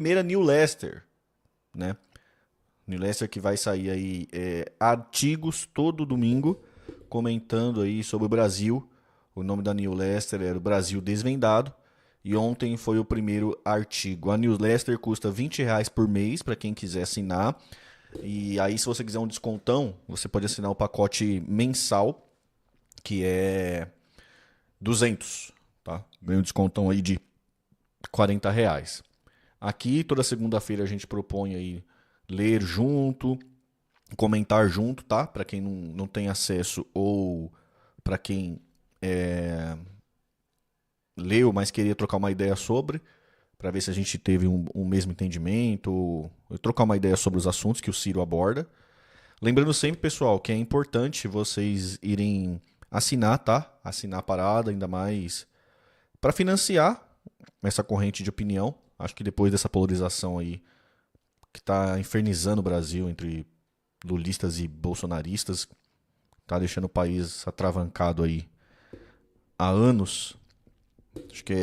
primeira New Lester, né? New Lester que vai sair aí artigos todo domingo comentando aí sobre o Brasil. O nome da New Lester era o Brasil Desvendado. E ontem foi o primeiro artigo. A New Lester custa R$ 20 por mês para quem quiser assinar. E aí, se você quiser um descontão, você pode assinar o pacote mensal, que é 200, tá? Ganha um descontão aí de R$ 40. Aqui, toda segunda-feira, a gente propõe aí ler junto, comentar junto, tá? Para quem não tem acesso ou para quem leu, mas queria trocar uma ideia sobre, para ver se a gente teve um mesmo entendimento, ou trocar uma ideia sobre os assuntos que o Ciro aborda. Lembrando sempre, pessoal, que é importante vocês irem assinar, tá? Assinar a parada, ainda mais para financiar essa corrente de opinião. Acho que depois dessa polarização aí que está infernizando o Brasil entre lulistas e bolsonaristas, tá deixando o país atravancado aí há anos. Acho que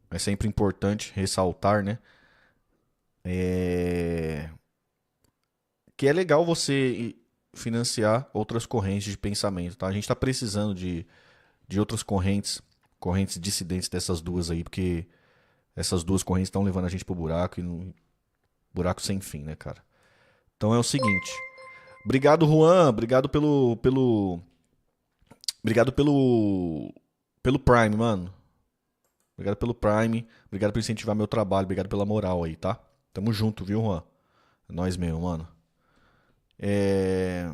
é sempre importante ressaltar, né? É... Que é legal você financiar outras correntes de pensamento, tá? A gente está precisando de outras correntes dissidentes dessas duas aí, porque essas duas correntes estão levando a gente pro buraco e buraco sem fim, né, cara? Então é o seguinte. Obrigado, Juan. Obrigado pelo Prime, mano. Obrigado pelo Prime. Obrigado por incentivar meu trabalho. Obrigado pela moral aí, tá? Tamo junto, viu, Juan? É nóis mesmo, mano. É...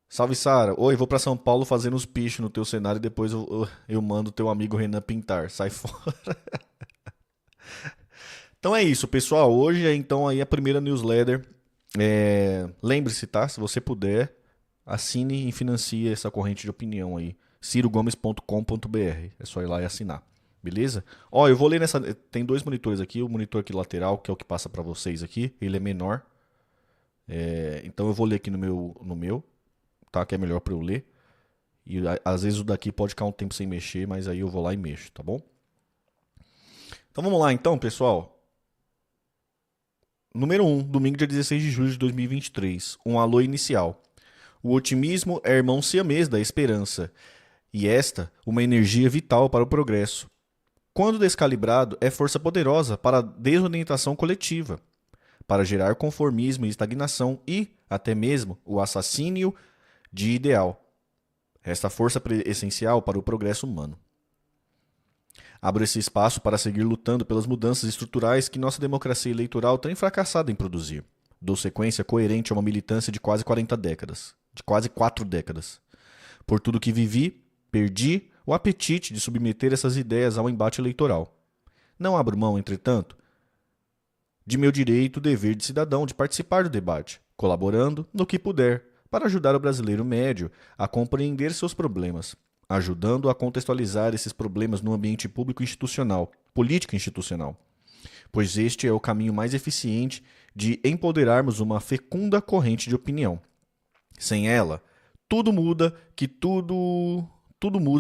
Salve, Sara. Oi, vou pra São Paulo fazendo uns pichos no teu cenário e depois eu mando teu amigo Renan pintar. Sai fora. Então é isso, pessoal. Hoje é então aí a primeira newsletter. Lembre-se, tá? Se você puder, assine e financie essa corrente de opinião aí. cirogomes.com.br. É só ir lá e assinar. Beleza? Ó, eu vou ler nessa. Tem dois monitores aqui. O monitor aqui lateral, que é o que passa para vocês aqui. Ele é menor. Então eu vou ler aqui no meu, tá? Que é melhor para eu ler. E às vezes o daqui pode ficar um tempo sem mexer, mas aí eu vou lá e mexo, tá bom? Então vamos lá então, pessoal. Número um, domingo dia 16 de julho de 2023. Um alô inicial. O otimismo é irmão siamês da esperança, e esta, uma energia vital para o progresso. Quando descalibrado, é força poderosa para a desorientação coletiva, para gerar conformismo e estagnação e, até mesmo, o assassínio de ideal. Esta força essencial para o progresso humano. Abro esse espaço para seguir lutando pelas mudanças estruturais que nossa democracia eleitoral tem fracassado em produzir. Dou sequência coerente a uma militância de quase 40 décadas, de quase 4 décadas. Por tudo que vivi, perdi o apetite de submeter essas ideias ao embate eleitoral. Não abro mão, entretanto, de meu direito e dever de cidadão de participar do debate, colaborando no que puder, para ajudar o brasileiro médio a compreender seus problemas, ajudando a contextualizar esses problemas no ambiente público institucional, política institucional, pois este é o caminho mais eficiente de empoderarmos uma fecunda corrente de opinião. Sem ela, tudo muda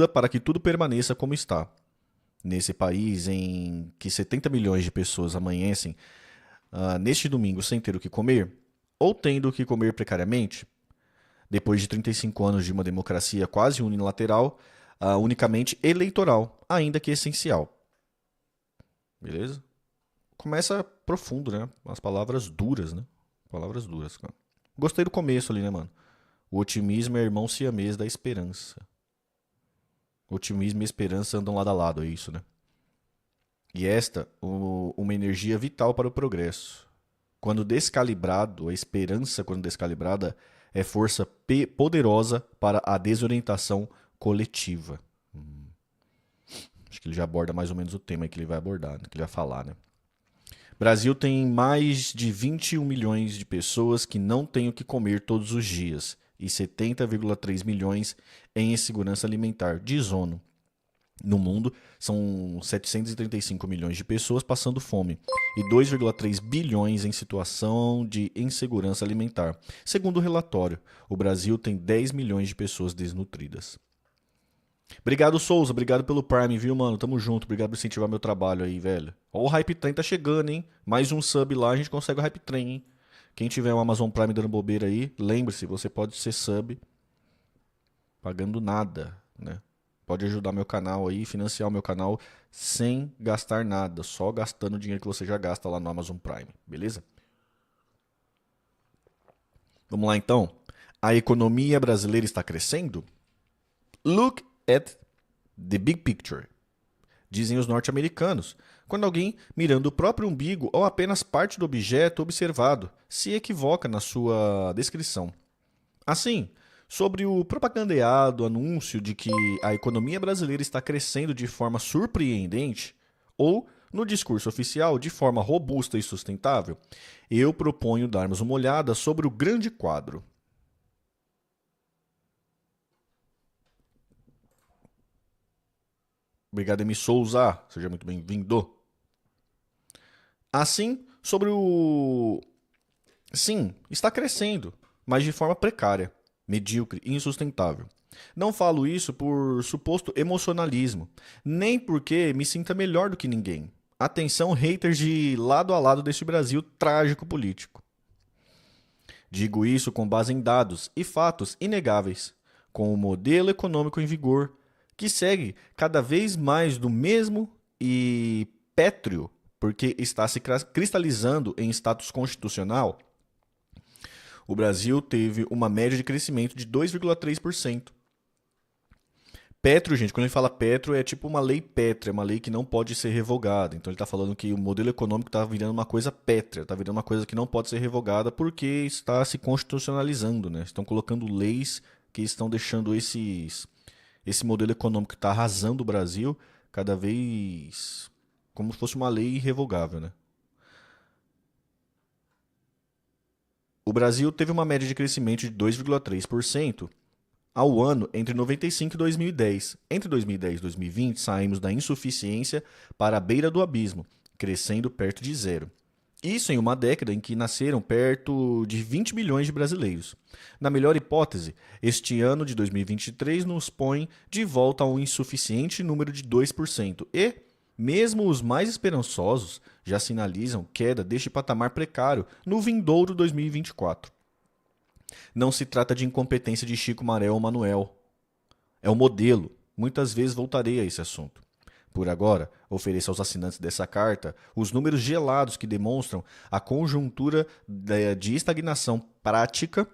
para que tudo permaneça como está. Nesse país em que 70 milhões de pessoas amanhecem neste domingo sem ter o que comer, ou tendo o que comer precariamente, depois de 35 anos de uma democracia quase unilateral, unicamente eleitoral, ainda que essencial. Beleza? Começa profundo, né? As palavras duras, né? Palavras duras, cara. Gostei do começo ali, né, mano? O otimismo é irmão siamês da esperança. Otimismo e esperança andam lado a lado, é isso, né? E esta, uma energia vital para o progresso. Quando descalibrado, a esperança, quando descalibrada, é força poderosa para a desorientação coletiva. Acho que ele já aborda mais ou menos o tema que ele vai abordar, né? Que ele vai falar, né? Brasil tem mais de 21 milhões de pessoas que não têm o que comer todos os dias e 70,3 milhões em insegurança alimentar, diz ONU. No mundo, são 735 milhões de pessoas passando fome e 2,3 bilhões em situação de insegurança alimentar. Segundo o relatório, o Brasil tem 10 milhões de pessoas desnutridas. Obrigado, Souza. Obrigado pelo Prime, viu, mano? Tamo junto. Obrigado por incentivar meu trabalho aí, velho. Ó, o Hype Train tá chegando, hein? Mais um sub lá, a gente consegue o Hype Train, hein? Quem tiver um Amazon Prime dando bobeira aí, lembre-se, você pode ser sub pagando nada, né? Pode ajudar meu canal aí, financiar o meu canal sem gastar nada, só gastando o dinheiro que você já gasta lá no Amazon Prime, beleza? Vamos lá então. A economia brasileira está crescendo? Look at the big picture, dizem os norte-americanos, quando alguém, mirando o próprio umbigo ou apenas parte do objeto observado, se equivoca na sua descrição. Assim, sobre o propagandeado anúncio de que a economia brasileira está crescendo de forma surpreendente, ou, no discurso oficial, de forma robusta e sustentável, eu proponho darmos uma olhada sobre o grande quadro. Obrigado, M. Souza. Seja muito bem-vindo. Assim, sobre o. Sim, está crescendo, mas de forma precária, medíocre e insustentável. Não falo isso por suposto emocionalismo, nem porque me sinta melhor do que ninguém. Atenção, haters de lado a lado deste Brasil trágico político. Digo isso com base em dados e fatos inegáveis, com o modelo econômico em vigor, que segue cada vez mais do mesmo e pétreo, porque está se cristalizando em status constitucional. O Brasil teve uma média de crescimento de 2,3%. Petro, gente, quando ele fala Petro, é tipo uma lei pétrea, uma lei que não pode ser revogada. Então ele está falando que o modelo econômico está virando uma coisa pétrea, está virando uma coisa que não pode ser revogada porque está se constitucionalizando, né? Estão colocando leis que estão deixando esse modelo econômico que está arrasando o Brasil cada vez como se fosse uma lei irrevogável, né? O Brasil teve uma média de crescimento de 2,3% ao ano entre 95 e 2010. Entre 2010 e 2020, saímos da insuficiência para a beira do abismo, crescendo perto de zero. Isso em uma década em que nasceram perto de 20 milhões de brasileiros. Na melhor hipótese, este ano de 2023 nos põe de volta a um insuficiente número de 2% e, mesmo os mais esperançosos, já sinalizam queda deste patamar precário no vindouro 2024. Não se trata de incompetência de Chico Maré ou Manuel. É o modelo. Muitas vezes voltarei a esse assunto. Por agora, ofereço aos assinantes dessa carta os números gelados que demonstram a conjuntura de estagnação prática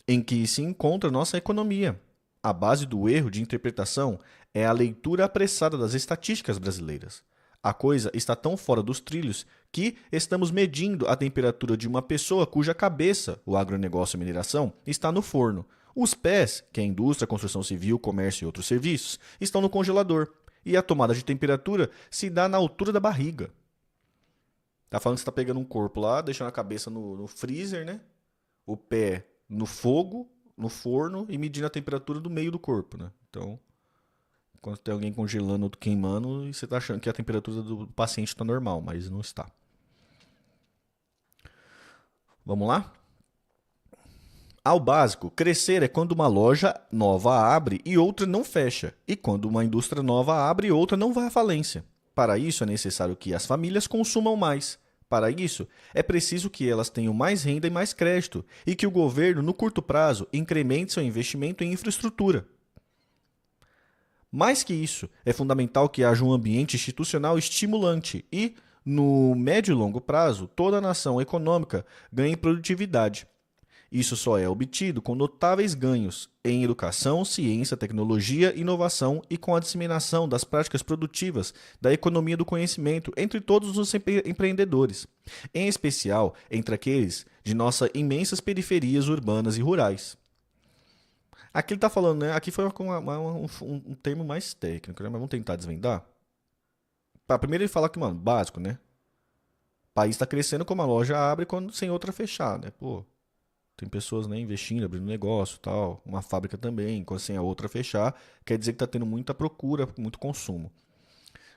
em que se encontra nossa economia. A base do erro de interpretação é a leitura apressada das estatísticas brasileiras. A coisa está tão fora dos trilhos que estamos medindo a temperatura de uma pessoa cuja cabeça, o agronegócio e mineração, está no forno. Os pés, que é a indústria, construção civil, comércio e outros serviços, estão no congelador. E a tomada de temperatura se dá na altura da barriga. Tá falando que você está pegando um corpo lá, deixando a cabeça no freezer, né? O pé no fogo, no forno e medindo a temperatura do meio do corpo, né? Então, quando tem alguém congelando, outro queimando, e você está achando que a temperatura do paciente está normal, mas não está. Vamos lá? Ao básico, crescer é quando uma loja nova abre e outra não fecha, e quando uma indústria nova abre e outra não vai à falência. Para isso, é necessário que as famílias consumam mais. Para isso, é preciso que elas tenham mais renda e mais crédito, e que o governo, no curto prazo, incremente seu investimento em infraestrutura. Mais que isso, é fundamental que haja um ambiente institucional estimulante e, no médio e longo prazo, toda a nação econômica ganhe produtividade. Isso só é obtido com notáveis ganhos em educação, ciência, tecnologia, inovação e com a disseminação das práticas produtivas da economia do conhecimento entre todos os empreendedores, em especial entre aqueles de nossas imensas periferias urbanas e rurais. Aqui ele está falando, né? Aqui foi um termo mais técnico, né? Mas vamos tentar desvendar. Primeiro ele fala que, mano, básico, né? O país está crescendo como a loja abre quando sem outra fechar, né? Pô, tem pessoas, né, investindo, abrindo negócio, tal, uma fábrica também, quando sem a outra fechar, quer dizer que está tendo muita procura, muito consumo.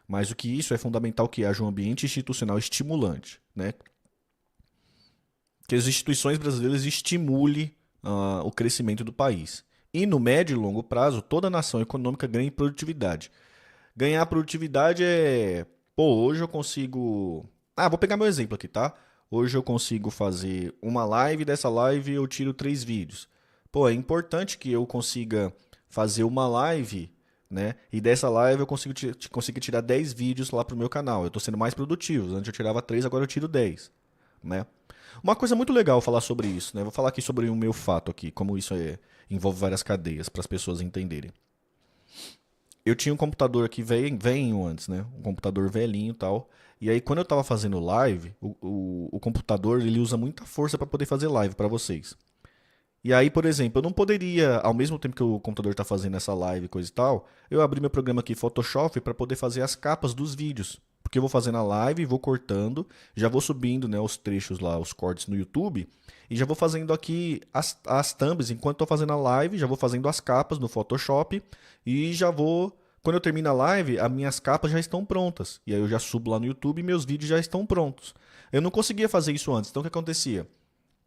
Mais do que isso, é fundamental que haja um ambiente institucional estimulante, né? Que as instituições brasileiras estimulem o crescimento do país. E no médio e longo prazo, toda nação econômica ganha em produtividade. Ganhar produtividade é. Pô, hoje eu consigo. Ah, vou pegar meu exemplo aqui, tá? Hoje eu consigo fazer uma live, dessa live eu tiro 3 vídeos. Pô, é importante que eu consiga fazer uma live, né? E dessa live eu consigo tirar 10 vídeos lá pro meu canal. Eu tô sendo mais produtivo. Antes eu tirava 3, agora eu tiro 10, né? Uma coisa muito legal falar sobre isso, né? Vou falar aqui sobre o meu fato aqui, como isso envolve várias cadeias para as pessoas entenderem. Eu tinha um computador aqui velhinho antes, né? Um computador velhinho e tal. E aí, quando eu tava fazendo live, o computador ele usa muita força para poder fazer live para vocês. E aí, por exemplo, eu não poderia, ao mesmo tempo que o computador tá fazendo essa live e coisa e tal, eu abrir meu programa aqui Photoshop para poder fazer as capas dos vídeos. Porque eu vou fazendo a live, vou cortando, já vou subindo, né, os trechos lá, os cortes no YouTube, e já vou fazendo aqui as thumbs enquanto tô fazendo a live, já vou fazendo as capas no Photoshop e já vou. Quando eu termino a live, as minhas capas já estão prontas. E aí eu já subo lá no YouTube e meus vídeos já estão prontos. Eu não conseguia fazer isso antes, então o que acontecia?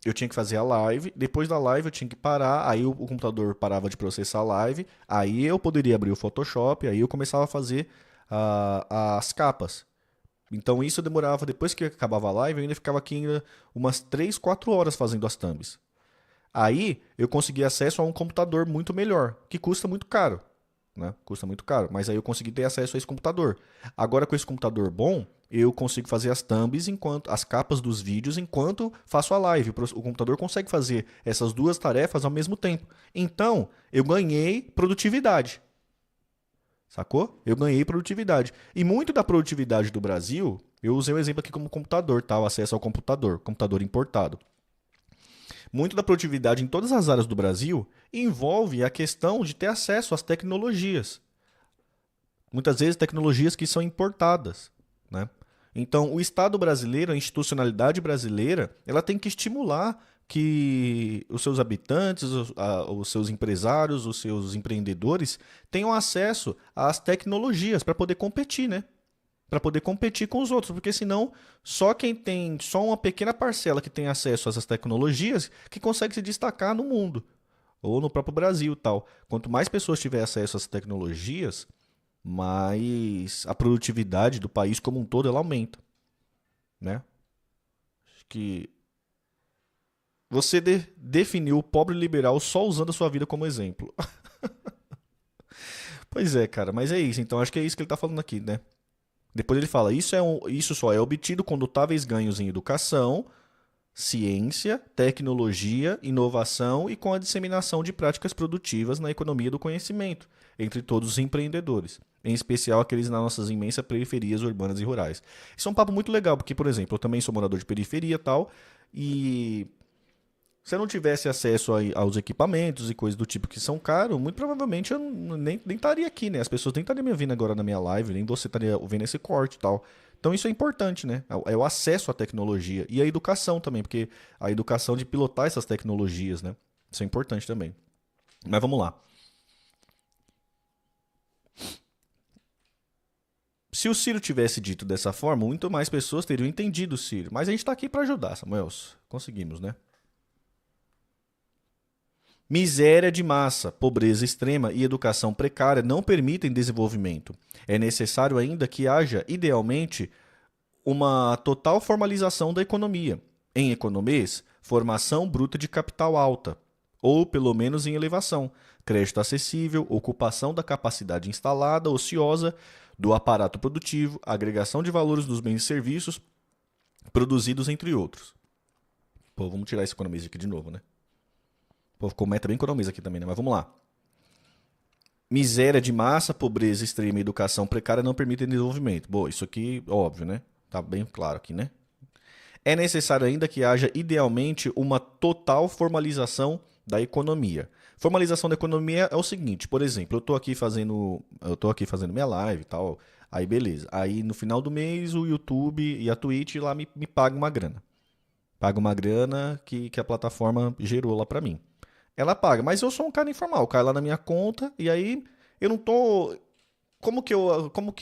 Eu tinha que fazer a live, depois da live eu tinha que parar, aí o computador parava de processar a live, aí eu poderia abrir o Photoshop, aí eu começava a fazer as capas. Então isso demorava, depois que acabava a live, eu ainda ficava aqui ainda umas 3, 4 horas fazendo as thumbs. Aí eu consegui acesso a um computador muito melhor, que custa muito caro, né? Custa muito caro, mas aí eu consegui ter acesso a esse computador. Agora com esse computador bom, eu consigo fazer as thumbs enquanto as capas dos vídeos enquanto faço a live. O computador consegue fazer essas duas tarefas ao mesmo tempo. Então, eu ganhei produtividade. Sacou? Eu ganhei produtividade. E muito da produtividade do Brasil, eu usei o exemplo aqui como computador, tá? O acesso ao computador, computador importado. Muito da produtividade em todas as áreas do Brasil envolve a questão de ter acesso às tecnologias. Muitas vezes tecnologias que são importadas, né? Então, o Estado brasileiro, a institucionalidade brasileira, ela tem que estimular que os seus habitantes, os seus empresários, os seus empreendedores tenham acesso às tecnologias para poder competir, né? Para poder competir com os outros, porque senão só quem tem, só uma pequena parcela que tem acesso a essas tecnologias que consegue se destacar no mundo ou no próprio Brasil, e tal. Quanto mais pessoas tiverem acesso a essas tecnologias, mais a produtividade do país como um todo ela aumenta, né? Acho que você definiu o pobre liberal só usando a sua vida como exemplo. Pois é, cara, mas é isso. Então acho que é isso que ele está falando aqui, né? Depois ele fala: isso só é obtido com notáveis ganhos em educação, ciência, tecnologia, inovação e com a disseminação de práticas produtivas na economia do conhecimento entre todos os empreendedores, em especial aqueles nas nossas imensas periferias urbanas e rurais. Isso é um papo muito legal, porque, por exemplo, eu também sou morador de periferia e tal, e se eu não tivesse acesso aos equipamentos e coisas do tipo que são caros, muito provavelmente eu nem estaria aqui, né? As pessoas nem estariam me ouvindo agora na minha live, nem você estaria ouvindo esse corte e tal. Então isso é importante, né? É o acesso à tecnologia e a educação também, porque a educação de pilotar essas tecnologias, né? Isso é importante também. Mas vamos lá. Se o Ciro tivesse dito dessa forma, muito mais pessoas teriam entendido o Ciro. Mas a gente está aqui para ajudar, Samuel. Conseguimos, né? Miséria de massa, pobreza extrema e educação precária não permitem desenvolvimento. É necessário ainda que haja, idealmente, uma total formalização da economia. Em economês, formação bruta de capital alta, ou pelo menos em elevação, crédito acessível, ocupação da capacidade instalada, ociosa, do aparato produtivo, agregação de valores dos bens e serviços produzidos, entre outros. Pô, vamos tirar esse economês aqui de novo, né? Pô, ficou meta bem economês aqui também, né? Mas vamos lá. Miséria de massa, pobreza extrema e educação precária não permitem desenvolvimento. Bom, isso aqui, óbvio, né? Tá bem claro aqui, né? É necessário ainda que haja, idealmente, uma total formalização da economia. Formalização da economia é o seguinte, por exemplo, eu tô aqui fazendo minha live e tal, aí beleza. Aí no final do mês o YouTube e a Twitch lá me pagam uma grana. Paga uma grana que a plataforma gerou lá pra mim. Ela paga, mas eu sou um cara informal, cai lá na minha conta e aí eu não tô. Como que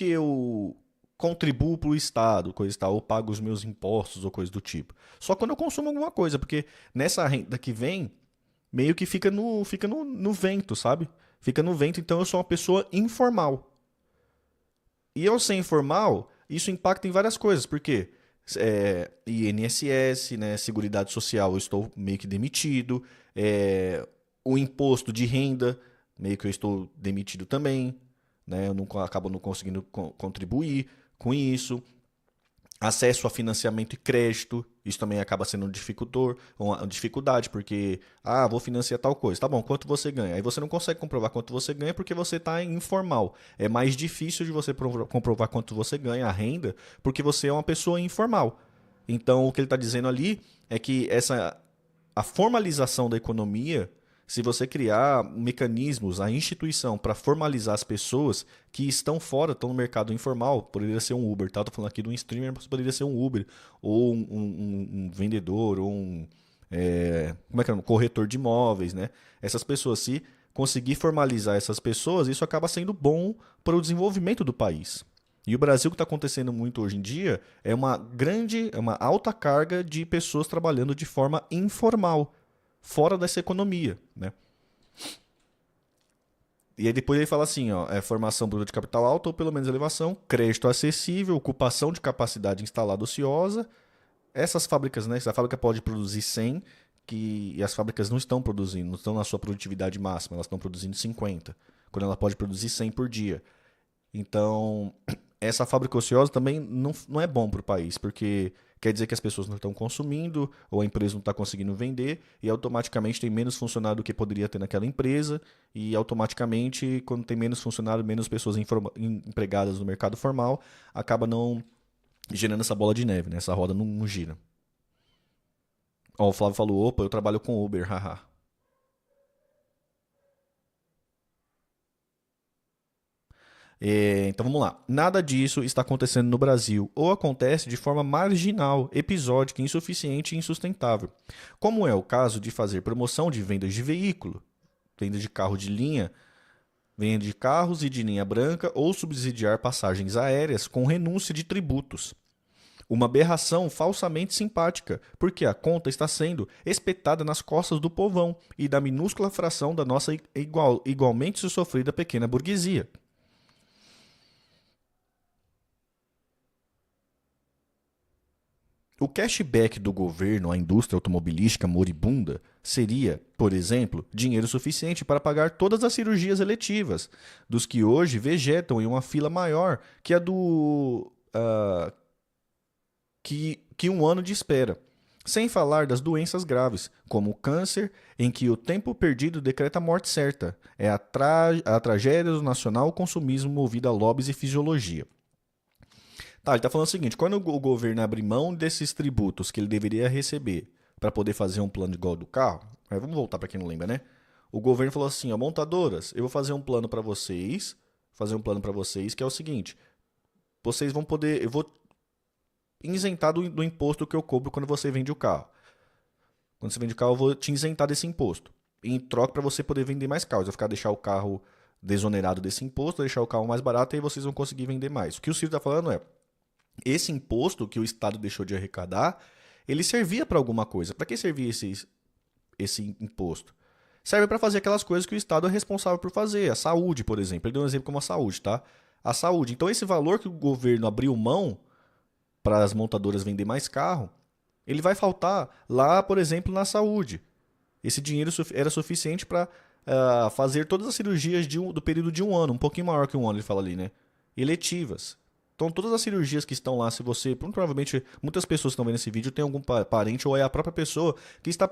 eu contribuo pro Estado, coisa e tal, ou pago os meus impostos ou coisa do tipo? Só quando eu consumo alguma coisa, porque nessa renda que vem, meio que fica no vento, sabe? Fica no vento, então eu sou uma pessoa informal. E eu ser informal, isso impacta em várias coisas, porque INSS, né, Seguridade Social, eu estou meio que demitido, o imposto de renda, meio que eu estou demitido também, né, eu não, acabo não conseguindo contribuir com isso. Acesso a financiamento e crédito, isso também acaba sendo um dificultor, uma dificuldade, porque, vou financiar tal coisa, tá bom, quanto você ganha? Aí você não consegue comprovar quanto você ganha porque você está informal. É mais difícil de você comprovar quanto você ganha, a renda, porque você é uma pessoa informal. Então, o que ele está dizendo ali é que a formalização da economia, se você criar mecanismos, a instituição para formalizar as pessoas que estão fora, estão no mercado informal, poderia ser um Uber, tá? Estou falando aqui de um streamer, mas poderia ser um Uber, ou um vendedor, ou como é que é? Um corretor de imóveis, né? Essas pessoas, se conseguir formalizar essas pessoas, isso acaba sendo bom para o desenvolvimento do país. E o Brasil, o que está acontecendo muito hoje em dia, é uma alta carga de pessoas trabalhando de forma informal, fora dessa economia, né? E aí depois ele fala assim, ó, formação bruta de capital alta ou pelo menos elevação, crédito acessível, ocupação de capacidade instalada ociosa. Essas fábricas, né? Essa fábrica pode produzir 100, e as fábricas não estão produzindo, não estão na sua produtividade máxima, elas estão produzindo 50, quando ela pode produzir 100 por dia. Então, essa fábrica ociosa também não é bom para o país, porque quer dizer que as pessoas não estão consumindo, ou a empresa não está conseguindo vender, e automaticamente tem menos funcionário do que poderia ter naquela empresa, e automaticamente, quando tem menos funcionário, menos pessoas empregadas no mercado formal, acaba não gerando essa bola de neve, né? Essa roda não gira. Ó, o Flávio falou, opa, eu trabalho com Uber, haha. Então vamos lá. Nada disso está acontecendo no Brasil ou acontece de forma marginal, episódica, insuficiente e insustentável. Como é o caso de fazer promoção de vendas de veículo, venda de carro de linha, venda de carros e de linha branca ou subsidiar passagens aéreas com renúncia de tributos. Uma aberração falsamente simpática, porque a conta está sendo espetada nas costas do povão e da minúscula fração da nossa igualmente sofrida pequena burguesia. O cashback do governo à indústria automobilística moribunda seria, por exemplo, dinheiro suficiente para pagar todas as cirurgias eletivas, dos que hoje vegetam em uma fila maior que a do que um ano de espera. Sem falar das doenças graves, como o câncer, em que o tempo perdido decreta a morte certa. É a tragédia do nacional consumismo movido a lobbies e fisiologia. Tá, ele está falando o seguinte: quando o governo abre mão desses tributos que ele deveria receber para poder fazer um plano igual do carro, vamos voltar para quem não lembra, né? O governo falou assim: ó, montadoras, eu vou fazer um plano para vocês, que é o seguinte: vocês vão poder, eu vou isentar do imposto que eu cobro quando você vende o carro. Quando você vende o carro, eu vou te isentar desse imposto. Em troca para você poder vender mais carros. Eu vou deixar o carro desonerado desse imposto, deixar o carro mais barato e aí vocês vão conseguir vender mais. O que o Ciro está falando é, esse imposto que o Estado deixou de arrecadar, ele servia para alguma coisa. Para que servia esse imposto? Serve para fazer aquelas coisas que o Estado é responsável por fazer. A saúde, por exemplo. Ele deu um exemplo como a saúde, tá? A saúde. Então, esse valor que o governo abriu mão para as montadoras vender mais carro, ele vai faltar lá, por exemplo, na saúde. Esse dinheiro era suficiente para fazer todas as cirurgias do período de um ano, um pouquinho maior que um ano, ele fala ali, né? Eletivas. Então, todas as cirurgias que estão lá, se você. Provavelmente, muitas pessoas que estão vendo esse vídeo têm algum parente ou é a própria pessoa que está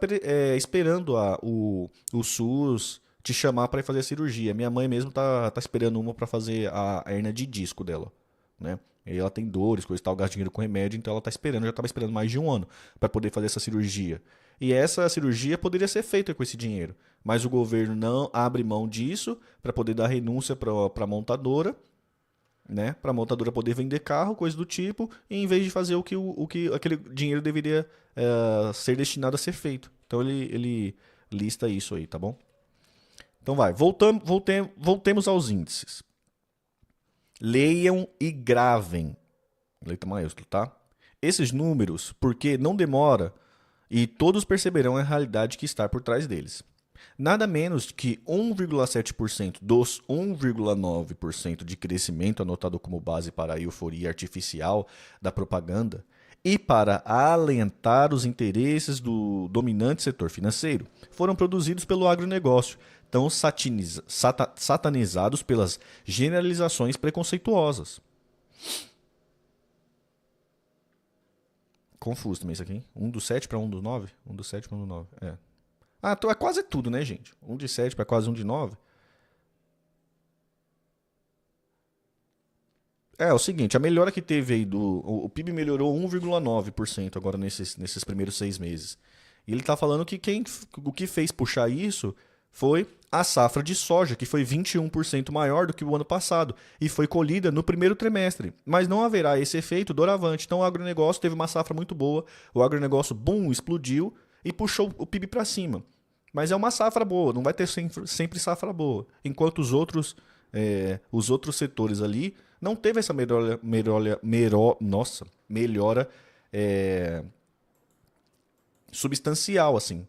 esperando o SUS te chamar para ir fazer a cirurgia. Minha mãe mesmo tá esperando uma para fazer a hernia de disco dela, né? E ela tem dores, coisa e tal, gasta dinheiro com remédio, então ela está esperando, já estava esperando mais de um ano para poder fazer essa cirurgia. E essa cirurgia poderia ser feita com esse dinheiro, mas o governo não abre mão disso para poder dar renúncia para a montadora, né? Para a montadora poder vender carro, coisa do tipo, e em vez de fazer o que aquele dinheiro deveria ser destinado a ser feito. Então ele lista isso aí, tá bom? Então voltemos aos índices. Leiam e gravem. Letra maiúsculo, tá? Esses números, porque não demora e todos perceberão a realidade que está por trás deles. Nada menos que 1,7% dos 1,9% de crescimento anotado como base para a euforia artificial da propaganda e para alentar os interesses do dominante setor financeiro foram produzidos pelo agronegócio, tão satanizados pelas generalizações preconceituosas. Confuso também isso aqui, hein? 1 do 7 para 1 do 9? 1 do 7 para 1 do 9, é. Ah, então é quase tudo, né, gente? 1 de 7 para quase 1 de 9. É o seguinte, a melhora que teve aí o PIB melhorou 1,9% agora nesses primeiros 6 meses. E ele está falando que o que fez puxar isso foi a safra de soja, que foi 21% maior do que o ano passado e foi colhida no primeiro trimestre. Mas não haverá esse efeito doravante. Então o agronegócio teve uma safra muito boa, o agronegócio, boom, explodiu e puxou o PIB para cima. Mas é uma safra boa, não vai ter sempre safra boa. Enquanto os outros setores ali não teve essa melhora é, substancial, assim,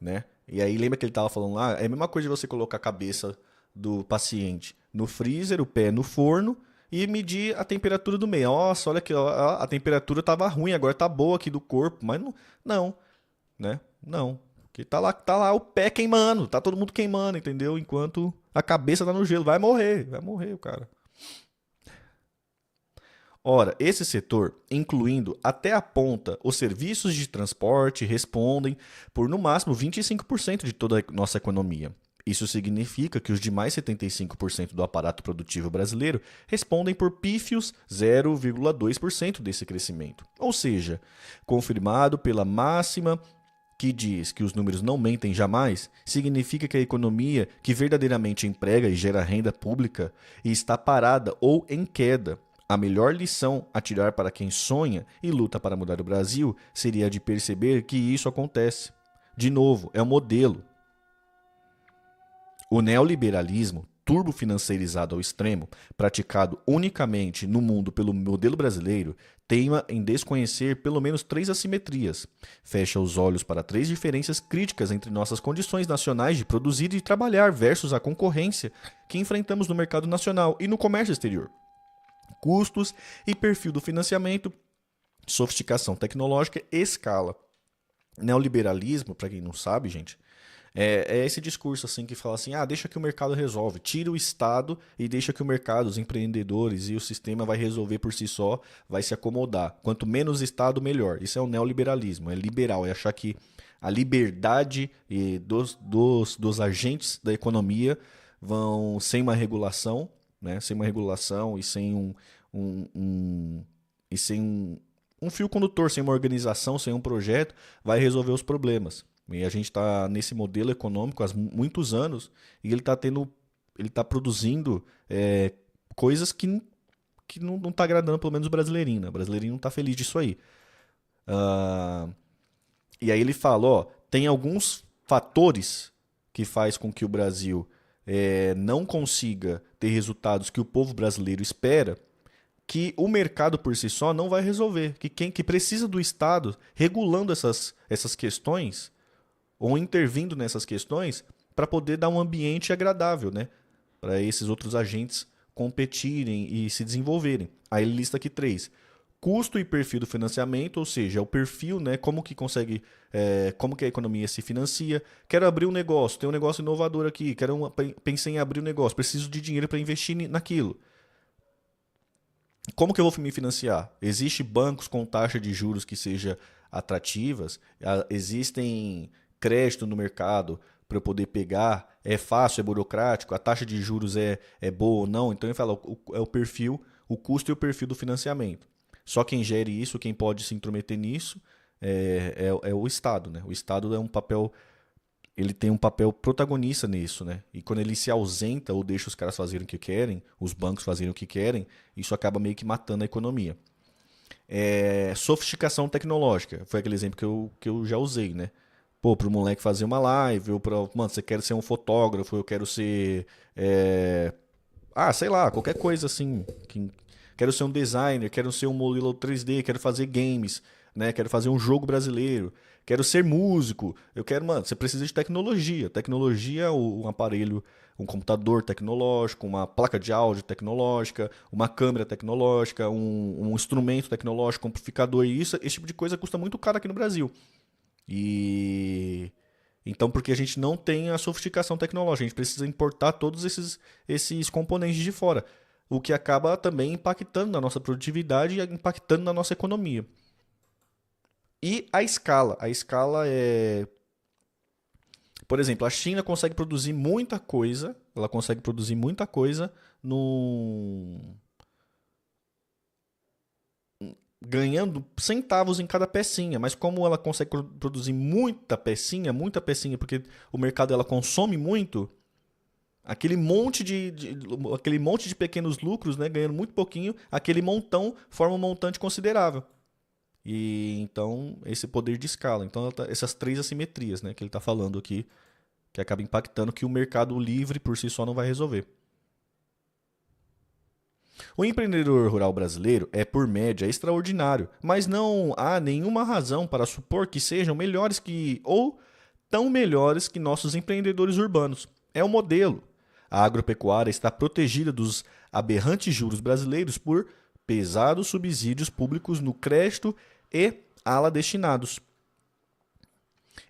né? E aí lembra que ele estava falando lá, é a mesma coisa de você colocar a cabeça do paciente no freezer, o pé no forno e medir a temperatura do meio. Nossa, olha que a temperatura estava ruim, agora está boa aqui do corpo, mas não, né? Não. Porque tá lá o pé queimando, tá todo mundo queimando, entendeu? Enquanto a cabeça tá no gelo, vai morrer o cara. Ora, esse setor, incluindo até a ponta os serviços de transporte, respondem por no máximo 25% de toda a nossa economia. Isso significa que os demais 75% do aparato produtivo brasileiro respondem por pífios 0,2% desse crescimento. Ou seja, confirmado pela máxima que diz que os números não mentem jamais, significa que a economia que verdadeiramente emprega e gera renda pública está parada ou em queda. A melhor lição a tirar para quem sonha e luta para mudar o Brasil seria a de perceber que isso acontece. De novo, é um modelo. O neoliberalismo, turbofinanceirizado ao extremo, praticado unicamente no mundo pelo modelo brasileiro, teima em desconhecer pelo menos 3 assimetrias. Fecha os olhos para 3 diferenças críticas entre nossas condições nacionais de produzir e trabalhar versus a concorrência que enfrentamos no mercado nacional e no comércio exterior. Custos e perfil do financiamento, sofisticação tecnológica e escala. Neoliberalismo, para quem não sabe, gente, é esse discurso assim que fala assim, deixa que o mercado resolve, tira o Estado e deixa que o mercado, os empreendedores e o sistema vai resolver por si só, vai se acomodar. Quanto menos Estado, melhor. Isso é o neoliberalismo, é liberal, é achar que a liberdade dos agentes da economia vão sem uma regulação, né? Sem uma regulação e sem um fio condutor, sem uma organização, sem um projeto, vai resolver os problemas. E a gente está nesse modelo econômico há muitos anos e ele está produzindo coisas que não está agradando pelo menos o brasileirinho. Né? O brasileirinho não está feliz disso aí. E aí ele fala, tem alguns fatores que faz com que o Brasil não consiga ter resultados que o povo brasileiro espera, que o mercado por si só não vai resolver. Que precisa do Estado regulando essas questões ou intervindo nessas questões para poder dar um ambiente agradável, né? Para esses outros agentes competirem e se desenvolverem. Aí ele lista aqui 3. Custo e perfil do financiamento, ou seja, o perfil, né? Como que consegue, como que a economia se financia. Quero abrir um negócio, tem um negócio inovador aqui, pensei em abrir um negócio, preciso de dinheiro para investir naquilo. Como que eu vou me financiar? Existem bancos com taxa de juros que seja atrativas, existem crédito no mercado para eu poder pegar, é fácil, é burocrático, a taxa de juros é boa ou não. Então ele fala, é o perfil, o custo e o perfil do financiamento. Só quem gere isso, quem pode se intrometer nisso, é o Estado. Né? O Estado ele tem um papel protagonista nisso, né? E quando ele se ausenta ou deixa os caras fazerem o que querem, os bancos fazerem o que querem, isso acaba meio que matando a economia. Sofisticação tecnológica, foi aquele exemplo que eu já usei, né? Pô, pro moleque fazer uma live, ou mano, você quer ser um fotógrafo, eu quero ser, sei lá, qualquer coisa assim, quero ser um designer, quero ser um modelo 3D, quero fazer games, né? Quero fazer um jogo brasileiro, Quero ser músico. Eu quero, mano, você precisa de tecnologia. Tecnologia, um aparelho, um computador tecnológico, uma placa de áudio tecnológica, uma câmera tecnológica, um instrumento tecnológico, um amplificador. E isso, esse tipo de coisa custa muito caro aqui no Brasil. E então, porque a gente não tem a sofisticação tecnológica, a gente precisa importar todos esses componentes de fora, o que acaba também impactando na nossa produtividade e impactando na nossa economia. E a escala. A escala é. Por exemplo, a China consegue produzir muita coisa. Ela consegue produzir muita coisa no... ganhando centavos em cada pecinha. Mas como ela consegue produzir muita pecinha, porque o mercado ela consome muito, aquele monte de pequenos lucros, né, ganhando muito pouquinho, aquele montão forma um montante considerável. E então, esse poder de escala. Então, essas três assimetrias, né, que ele está falando aqui, que acaba impactando que o mercado livre por si só não vai resolver. O empreendedor rural brasileiro é, por média, extraordinário, mas não há nenhuma razão para supor que sejam melhores que ou tão melhores que nossos empreendedores urbanos. É um modelo. A agropecuária está protegida dos aberrantes juros brasileiros por pesados subsídios públicos no crédito e ala destinados.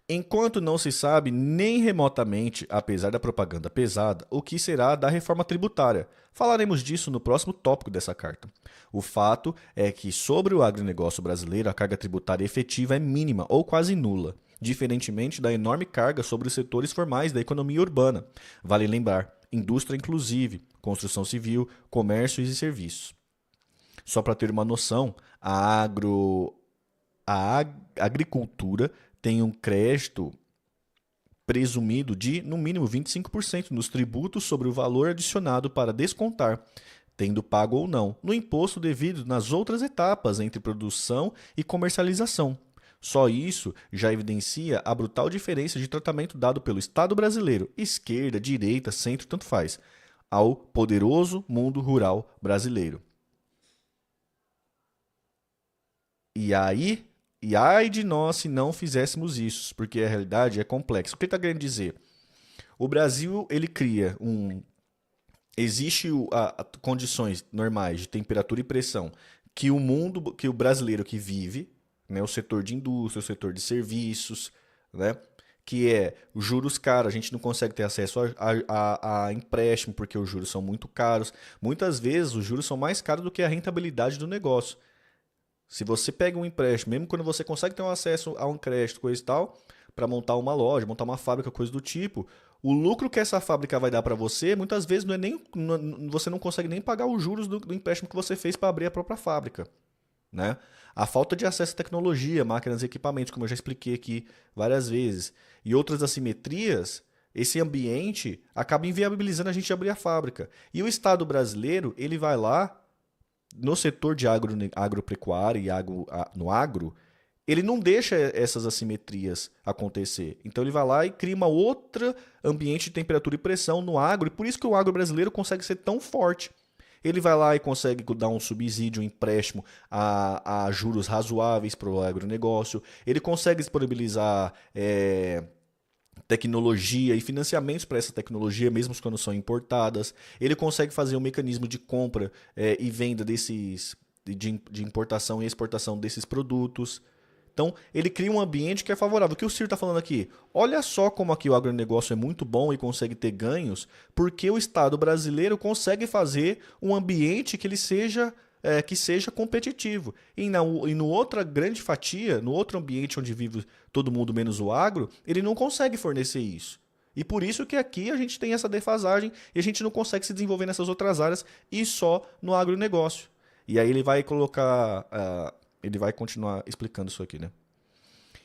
Enquanto não se sabe nem remotamente, apesar da propaganda pesada, o que será da reforma tributária. Falaremos disso no próximo tópico dessa carta. O fato é que sobre o agronegócio brasileiro a carga tributária efetiva é mínima ou quase nula, diferentemente da enorme carga sobre os setores formais da economia urbana. Vale lembrar, indústria inclusive, construção civil, comércios e serviços. Só para ter uma noção, a agricultura tem um crédito presumido de, no mínimo, 25% nos tributos sobre o valor adicionado para descontar, tendo pago ou não, no imposto devido nas outras etapas entre produção e comercialização. Só isso já evidencia a brutal diferença de tratamento dado pelo Estado brasileiro, esquerda, direita, centro, tanto faz, ao poderoso mundo rural brasileiro. E ai de nós se não fizéssemos isso, porque a realidade é complexa. O que ele está querendo dizer? O Brasil, ele cria um... Existe condições normais de temperatura e pressão que que o brasileiro que vive, né, o setor de indústria, o setor de serviços, né, que é os juros caros, a gente não consegue ter acesso a empréstimo porque os juros são muito caros. Muitas vezes os juros são mais caros do que a rentabilidade do negócio. Se você pega um empréstimo, mesmo quando você consegue ter um acesso a um crédito, coisa e tal, para montar uma loja, montar uma fábrica, coisa do tipo, o lucro que essa fábrica vai dar para você, muitas vezes não é nem, você não consegue nem pagar os juros do empréstimo que você fez para abrir a própria fábrica, né? A falta de acesso à tecnologia, máquinas e equipamentos, como eu já expliquei aqui várias vezes, e outras assimetrias, esse ambiente acaba inviabilizando a gente abrir a fábrica. E o Estado brasileiro, ele vai lá no setor de agropecuária e no agro, ele não deixa essas assimetrias acontecer. Então ele vai lá e cria uma outra ambiente de temperatura e pressão no agro, e por isso que o agro brasileiro consegue ser tão forte. Ele vai lá e consegue dar um subsídio, um empréstimo a juros razoáveis para o agronegócio. Ele consegue disponibilizar tecnologia e financiamentos para essa tecnologia, mesmo quando são importadas. Ele consegue fazer um mecanismo de compra e venda de importação e exportação desses produtos. Então, ele cria um ambiente que é favorável. O que o Ciro está falando aqui? Olha só como aqui o agronegócio é muito bom e consegue ter ganhos, porque o Estado brasileiro consegue fazer um ambiente que ele seja competitivo. E no outra grande fatia, no outro ambiente onde vive todo mundo menos o agro, ele não consegue fornecer isso. E por isso que aqui a gente tem essa defasagem e a gente não consegue se desenvolver nessas outras áreas e só no agronegócio. E aí ele vai colocar... ele vai continuar explicando isso aqui, né?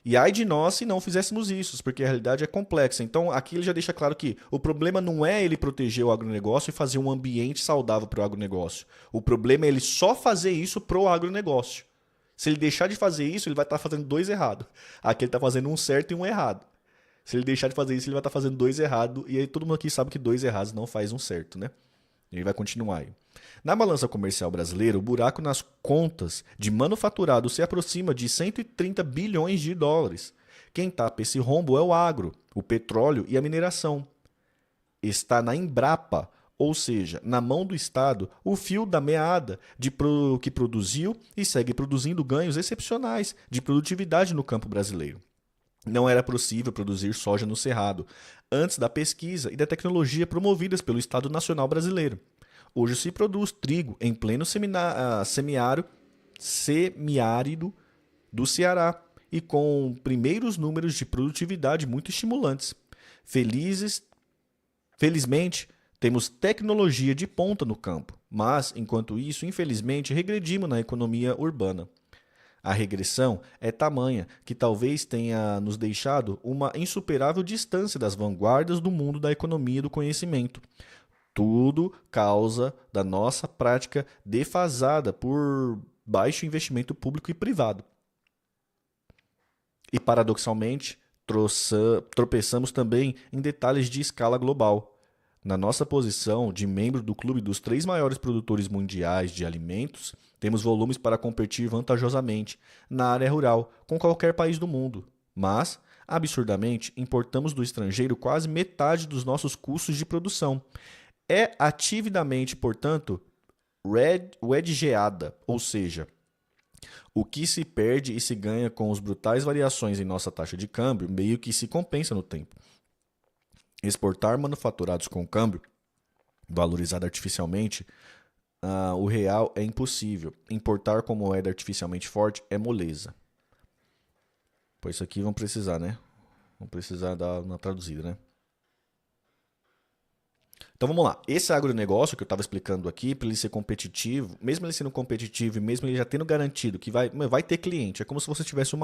E ai de nós se não fizéssemos isso, porque a realidade é complexa. Então aqui ele já deixa claro que o problema não é ele proteger o agronegócio e fazer um ambiente saudável para o agronegócio. O problema é ele só fazer isso para o agronegócio. Se ele deixar de fazer isso, ele vai estar fazendo dois errados. Aqui ele está fazendo um certo e um errado. Se ele deixar de fazer isso, ele vai estar fazendo dois errados. E aí todo mundo aqui sabe que dois errados não faz um certo, né? Ele vai continuar aí. Na balança comercial brasileira, o buraco nas contas de manufaturado se aproxima de 130 bilhões de dólares, Quem tapa esse rombo é o agro, o petróleo e a mineração. Está na Embrapa, ou seja, na mão do Estado, o fio da meada que produziu e segue produzindo ganhos excepcionais de produtividade no campo brasileiro. Não era possível produzir soja no Cerrado, antes da pesquisa e da tecnologia promovidas pelo Estado Nacional Brasileiro. Hoje se produz trigo em pleno semiárido do Ceará e com primeiros números de produtividade muito estimulantes. Felizmente, temos tecnologia de ponta no campo, mas, enquanto isso, infelizmente, regredimos na economia urbana. A regressão é tamanha que talvez tenha nos deixado uma insuperável distância das vanguardas do mundo da economia do conhecimento. Tudo causa da nossa prática defasada por baixo investimento público e privado. E, paradoxalmente, tropeçamos também em detalhes de escala global. Na nossa posição de membro do clube dos 3 maiores produtores mundiais de alimentos, temos volumes para competir vantajosamente na área rural com qualquer país do mundo. Mas, absurdamente, importamos do estrangeiro quase metade dos nossos custos de produção. É atividamente, portanto, wedgeada, ou seja, o que se perde e se ganha com as brutais variações em nossa taxa de câmbio meio que se compensa no tempo. Exportar manufaturados com câmbio valorizado artificialmente, o real é impossível. Importar com moeda artificialmente forte é moleza. Pois isso aqui vão precisar, né? Vão precisar dar uma traduzida, né? Então vamos lá. Esse agronegócio que eu estava explicando aqui, para ele ser competitivo, mesmo ele sendo competitivo e mesmo ele já tendo garantido que vai ter cliente, é como se você tivesse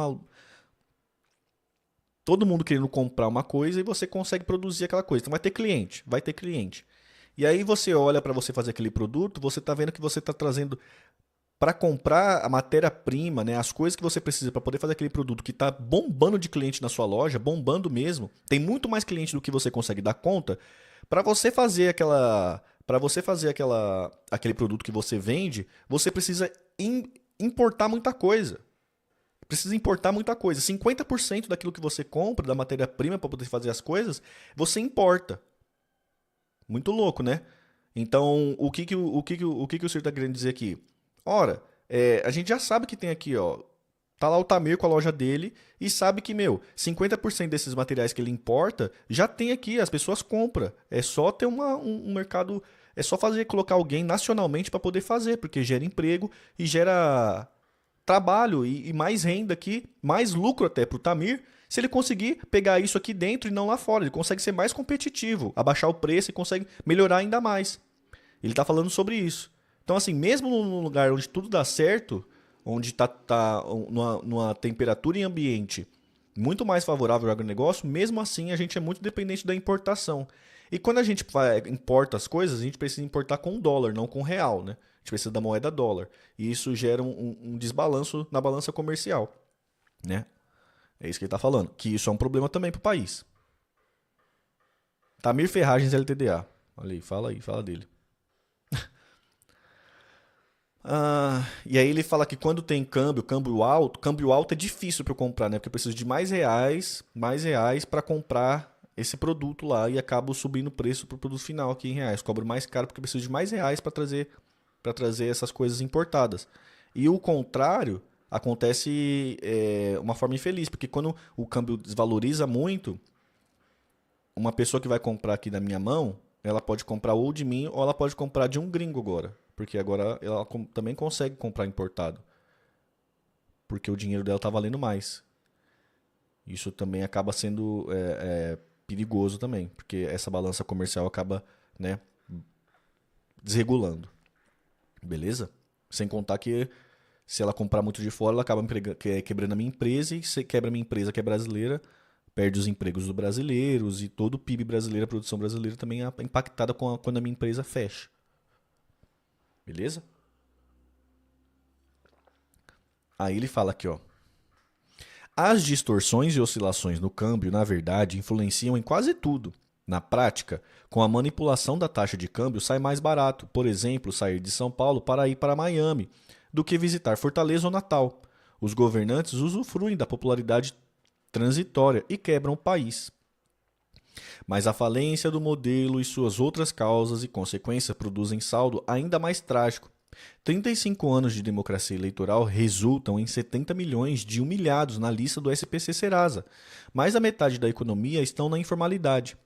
todo mundo querendo comprar uma coisa e você consegue produzir aquela coisa. Então vai ter cliente. E aí você olha para você fazer aquele produto, você está vendo que você está trazendo para comprar a matéria-prima, né, as coisas que você precisa para poder fazer aquele produto que está bombando de cliente na sua loja, bombando mesmo. Tem muito mais cliente do que você consegue dar conta. Para você fazer aquele produto que você vende, você precisa importar muita coisa. 50% daquilo que você compra, da matéria-prima para poder fazer as coisas, você importa. Muito louco, né? Então, o que o senhor está querendo dizer aqui? Ora, a gente já sabe que tem aqui, ó. Tá lá o Tamir com a loja dele e sabe que, 50% desses materiais que ele importa já tem aqui, as pessoas compram. É só ter um mercado, é só colocar alguém nacionalmente para poder fazer, porque gera emprego e gera trabalho e mais renda aqui, mais lucro até para o Tamir, se ele conseguir pegar isso aqui dentro e não lá fora. Ele consegue ser mais competitivo, abaixar o preço e consegue melhorar ainda mais. Ele está falando sobre isso. Então, assim, mesmo num lugar onde tudo dá certo, onde está numa temperatura e ambiente muito mais favorável ao agronegócio, mesmo assim a gente é muito dependente da importação. E quando a gente importa as coisas, a gente precisa importar com dólar, não com real, né? A gente precisa da moeda dólar. E isso gera um desbalanço na balança comercial, né? É isso que ele está falando. Que isso é um problema também para o país. Tamir Ferragens LTDA. Olha aí, fala dele. E aí ele fala que quando tem câmbio alto é difícil para eu comprar, né? Porque eu preciso de mais reais para comprar esse produto lá e acabo subindo o preço para o produto final aqui em reais. Cobro mais caro porque eu preciso de mais reais para trazer essas coisas importadas. E o contrário acontece uma forma infeliz, porque quando o câmbio desvaloriza muito, uma pessoa que vai comprar aqui na minha mão, ela pode comprar ou de mim ou ela pode comprar de um gringo agora. Porque agora ela também consegue comprar importado. Porque o dinheiro dela está valendo mais. Isso também acaba sendo perigoso também. Porque essa balança comercial acaba, né, desregulando. Beleza? Sem contar que se ela comprar muito de fora, ela acaba quebrando a minha empresa. E se quebra a minha empresa, que é brasileira, perde os empregos dos brasileiros. E todo o PIB brasileiro, a produção brasileira também é impactada quando a minha empresa fecha. Beleza? Aí ele fala aqui, ó. As distorções e oscilações no câmbio, na verdade, influenciam em quase tudo. Na prática, com a manipulação da taxa de câmbio, sai mais barato, por exemplo, sair de São Paulo para ir para Miami, do que visitar Fortaleza ou Natal. Os governantes usufruem da popularidade transitória e quebram o país. Mas a falência do modelo e suas outras causas e consequências produzem saldo ainda mais trágico. 35 anos de democracia eleitoral resultam em 70 milhões de humilhados na lista do SPC Serasa. Mais da metade da economia estão na informalidade.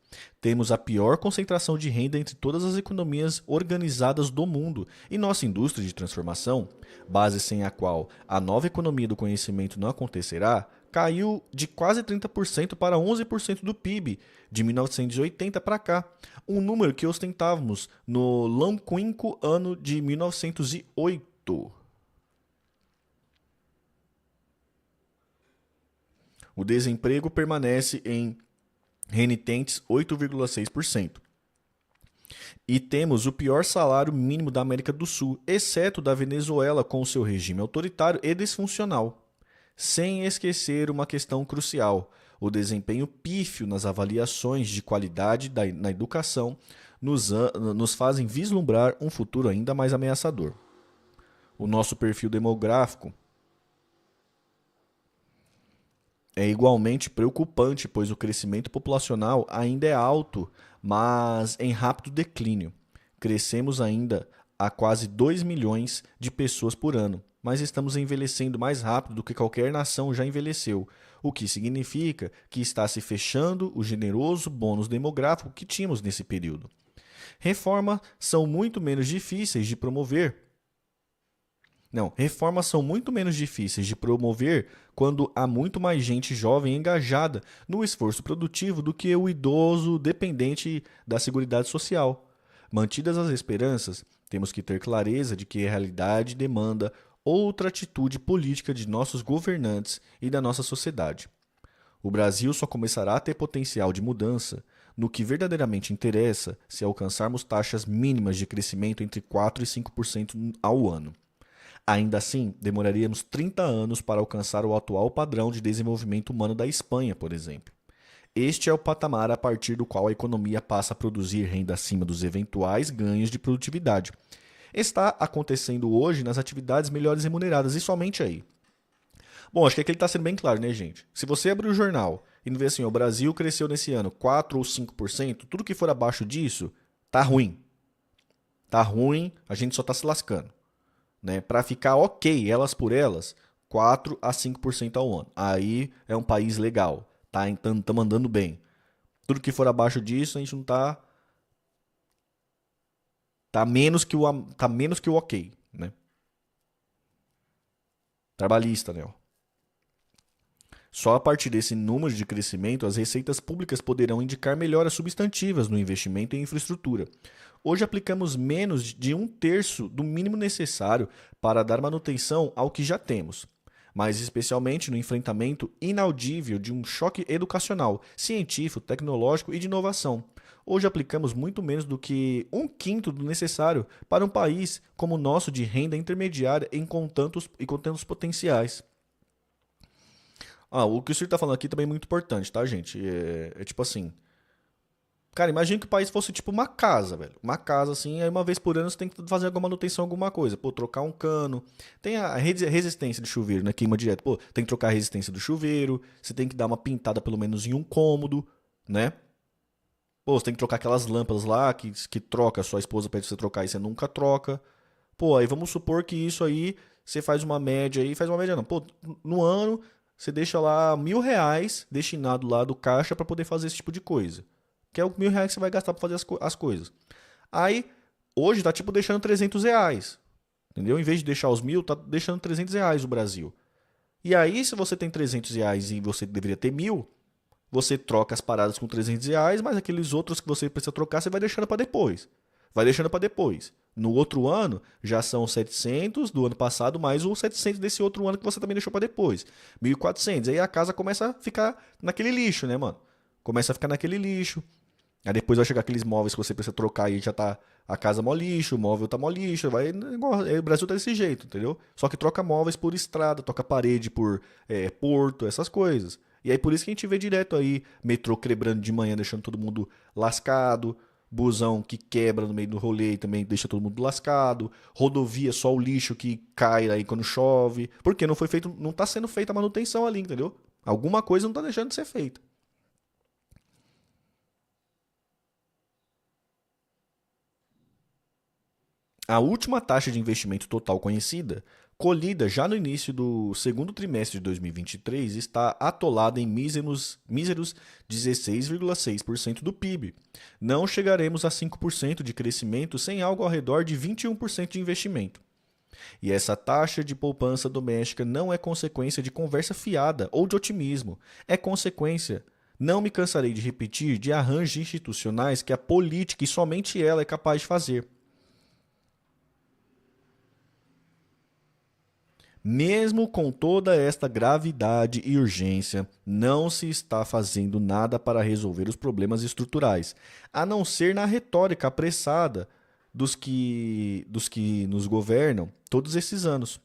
Temos a pior concentração de renda entre todas as economias organizadas do mundo e nossa indústria de transformação, base sem a qual a nova economia do conhecimento não acontecerá, caiu de quase 30% para 11% do PIB de 1980 para cá, um número que ostentávamos no longínquo ano de 1908. O desemprego permanece em renitentes 8,6%. E temos o pior salário mínimo da América do Sul, exceto da Venezuela com seu regime autoritário e disfuncional. Sem esquecer uma questão crucial: o desempenho pífio nas avaliações de qualidade na educação nos fazem vislumbrar um futuro ainda mais ameaçador. O nosso perfil demográfico é igualmente preocupante, pois o crescimento populacional ainda é alto, mas em rápido declínio. Crescemos ainda a quase 2 milhões de pessoas por ano, mas estamos envelhecendo mais rápido do que qualquer nação já envelheceu, o que significa que está se fechando o generoso bônus demográfico que tínhamos nesse período. Reformas são muito menos difíceis de promover quando há muito mais gente jovem engajada no esforço produtivo do que o idoso dependente da Seguridade Social. Mantidas as esperanças, temos que ter clareza de que a realidade demanda outra atitude política de nossos governantes e da nossa sociedade. O Brasil só começará a ter potencial de mudança no que verdadeiramente interessa se alcançarmos taxas mínimas de crescimento entre 4% e 5% ao ano. Ainda assim, demoraríamos 30 anos para alcançar o atual padrão de desenvolvimento humano da Espanha, por exemplo. Este é o patamar a partir do qual a economia passa a produzir renda acima dos eventuais ganhos de produtividade. Está acontecendo hoje nas atividades melhores remuneradas e somente aí. Bom, acho que aqui ele está sendo bem claro, né, gente? Se você abrir o jornal e ver assim, o Brasil cresceu nesse ano 4 ou 5%, tudo que for abaixo disso, tá ruim. Tá ruim, a gente só está se lascando. Né? Para ficar ok, elas por elas, 4 a 5% ao ano. Aí é um país legal, tá? Então estamos andando bem. Tudo que for abaixo disso, a gente não tá menos que o ok, né? Trabalhista, né? Só a partir desse número de crescimento, as receitas públicas poderão indicar melhoras substantivas no investimento em infraestrutura. Hoje aplicamos menos de 1/3 do mínimo necessário para dar manutenção ao que já temos, mas especialmente no enfrentamento inaudível de um choque educacional, científico, tecnológico e de inovação. Hoje aplicamos muito menos do que 1/5 do necessário para um país como o nosso de renda intermediária com tantos potenciais. O que o senhor está falando aqui também é muito importante, tá, gente? É tipo assim. Cara, imagina que o país fosse tipo uma casa, velho. Uma casa assim, aí uma vez por ano você tem que fazer alguma manutenção, alguma coisa. Pô, trocar um cano. Tem a resistência do chuveiro, né? Queima direto. Pô, tem que trocar a resistência do chuveiro. Você tem que dar uma pintada pelo menos em um cômodo, né? Pô, você tem que trocar aquelas lâmpadas lá que troca, sua esposa pede você trocar e você nunca troca. Pô, aí vamos supor que isso aí você faz uma média aí, faz uma média não. Pô, no ano você deixa lá R$ 1.000 destinado lá do caixa para poder fazer esse tipo de coisa. Que é o R$ 1.000 que você vai gastar para fazer as coisas. Aí, hoje tá tipo deixando R$ 300. Entendeu? Em vez de deixar os 1.000, tá deixando R$ 300 o Brasil. E aí, se você tem R$ 300 e você deveria ter 1.000, você troca as paradas com R$ 300, mas aqueles outros que você precisa trocar, você vai deixando para depois. Vai deixando para depois. No outro ano, já são 700 do ano passado, mais os 700 desse outro ano que você também deixou para depois. 1.400. Aí a casa começa a ficar naquele lixo, né, mano? Começa a ficar naquele lixo. Aí depois vai chegar aqueles móveis que você precisa trocar e já tá a casa mó lixo, o móvel tá mó lixo. O Brasil tá desse jeito, entendeu? Só que troca móveis por estrada, troca parede por porto, essas coisas. E aí por isso que a gente vê direto aí metrô quebrando de manhã, deixando todo mundo lascado. Busão que quebra no meio do rolê e também deixa todo mundo lascado. Rodovia, só o lixo que cai aí quando chove. Porque não tá sendo feita a manutenção ali, entendeu? Alguma coisa não está deixando de ser feita. A última taxa de investimento total conhecida, colhida já no início do segundo trimestre de 2023, está atolada em míseros 16,6% do PIB. Não chegaremos a 5% de crescimento sem algo ao redor de 21% de investimento. E essa taxa de poupança doméstica não é consequência de conversa fiada ou de otimismo. É consequência, não me cansarei de repetir, de arranjos institucionais que a política e somente ela é capaz de fazer. Mesmo com toda esta gravidade e urgência, não se está fazendo nada para resolver os problemas estruturais, a não ser na retórica apressada dos que nos governam todos esses anos.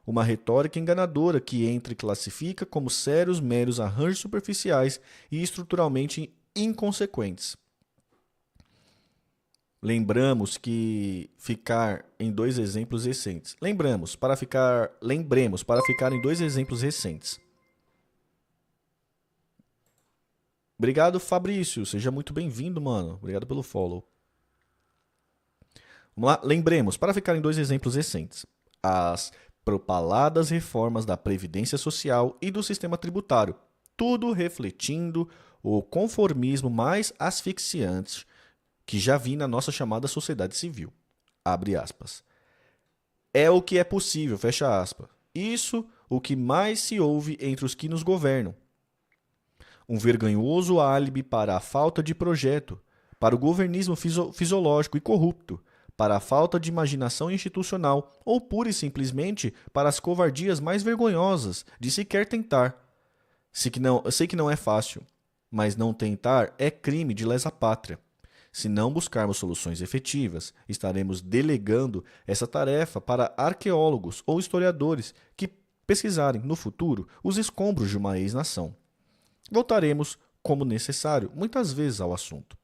Uma retórica enganadora que entra e classifica como sérios meros arranjos superficiais e estruturalmente inconsequentes. Lembramos que ficar em dois exemplos recentes. Lembremos para ficar em dois exemplos recentes. Obrigado, Fabrício. Seja muito bem-vindo, mano. Obrigado pelo follow. Vamos lá? Lembremos, para ficar em dois exemplos recentes. As propaladas reformas da Previdência Social e do sistema tributário. Tudo refletindo o conformismo mais asfixiante que já vi na nossa chamada sociedade civil. Abre aspas. É o que é possível, fecha aspas. Isso o que mais se ouve entre os que nos governam. Um vergonhoso álibi para a falta de projeto, para o governismo fisiológico e corrupto, para a falta de imaginação institucional ou pura e simplesmente para as covardias mais vergonhosas de sequer tentar. Sei que não é fácil, mas não tentar é crime de lesa pátria. Se não buscarmos soluções efetivas, estaremos delegando essa tarefa para arqueólogos ou historiadores que pesquisarem, no futuro, os escombros de uma ex-nação. Voltaremos, como necessário, muitas vezes ao assunto.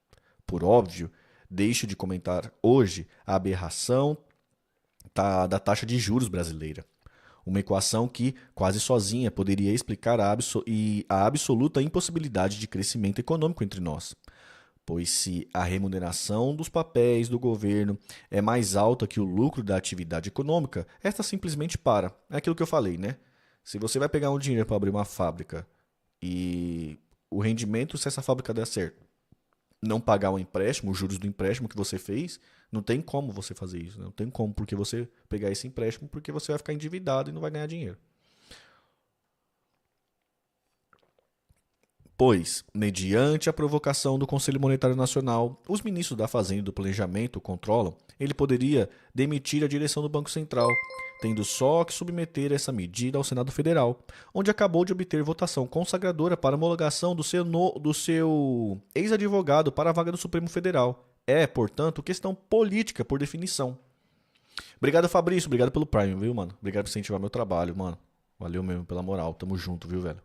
Por óbvio, deixo de comentar hoje a aberração da taxa de juros brasileira. Uma equação que, quase sozinha, poderia explicar a absoluta impossibilidade de crescimento econômico entre nós. Pois se a remuneração dos papéis do governo é mais alta que o lucro da atividade econômica, esta simplesmente para. É aquilo que eu falei, né? Se você vai pegar um dinheiro para abrir uma fábrica e o rendimento, se essa fábrica der certo, não pagar o empréstimo, os juros do empréstimo que você fez, não tem como você fazer isso. Não tem como porque você pegar esse empréstimo, porque você vai ficar endividado e não vai ganhar dinheiro. Pois, mediante a provocação do Conselho Monetário Nacional, os ministros da Fazenda e do Planejamento o controlam, ele poderia demitir a direção do Banco Central, tendo só que submeter essa medida ao Senado Federal, onde acabou de obter votação consagradora para homologação do seu ex-advogado para a vaga do Supremo Federal. É, portanto, questão política por definição. Obrigado, Fabrício. Obrigado pelo Prime, viu, mano? Obrigado por incentivar meu trabalho, mano. Valeu mesmo pela moral. Tamo junto, viu, velho?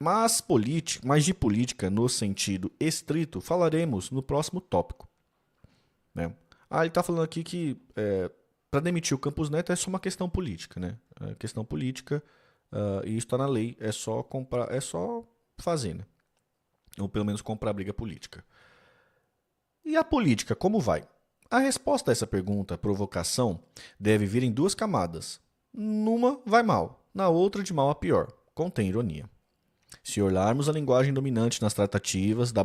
Mas de política no sentido estrito falaremos no próximo tópico. Né? Ele está falando aqui que para demitir o Campos Neto é só uma questão política. Né? É questão política e isso está na lei. É só comprar, é só fazer. Né? Ou pelo menos comprar briga política. E a política, como vai? A resposta a essa pergunta, provocação, deve vir em duas camadas. Numa vai mal, na outra de mal a pior. Contém ironia. Se olharmos a linguagem dominante nas tratativas da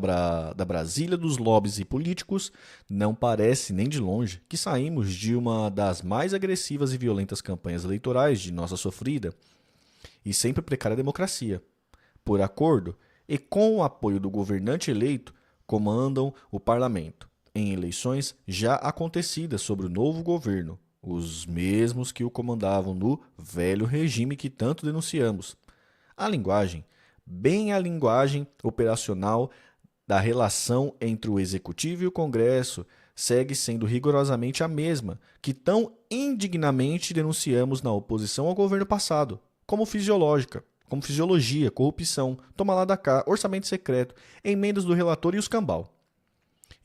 Brasília dos lobbies e políticos, não parece nem de longe que saímos de uma das mais agressivas e violentas campanhas eleitorais de nossa sofrida e sempre precária democracia. Por acordo e com o apoio do governante eleito, comandam o parlamento, em eleições já acontecidas sobre o novo governo, os mesmos que o comandavam no velho regime que tanto denunciamos. A linguagem bem a linguagem operacional da relação entre o Executivo e o Congresso segue sendo rigorosamente a mesma que tão indignamente denunciamos na oposição ao governo passado, como fisiologia, corrupção, toma lá da cá, orçamento secreto, emendas do relator e os cambal.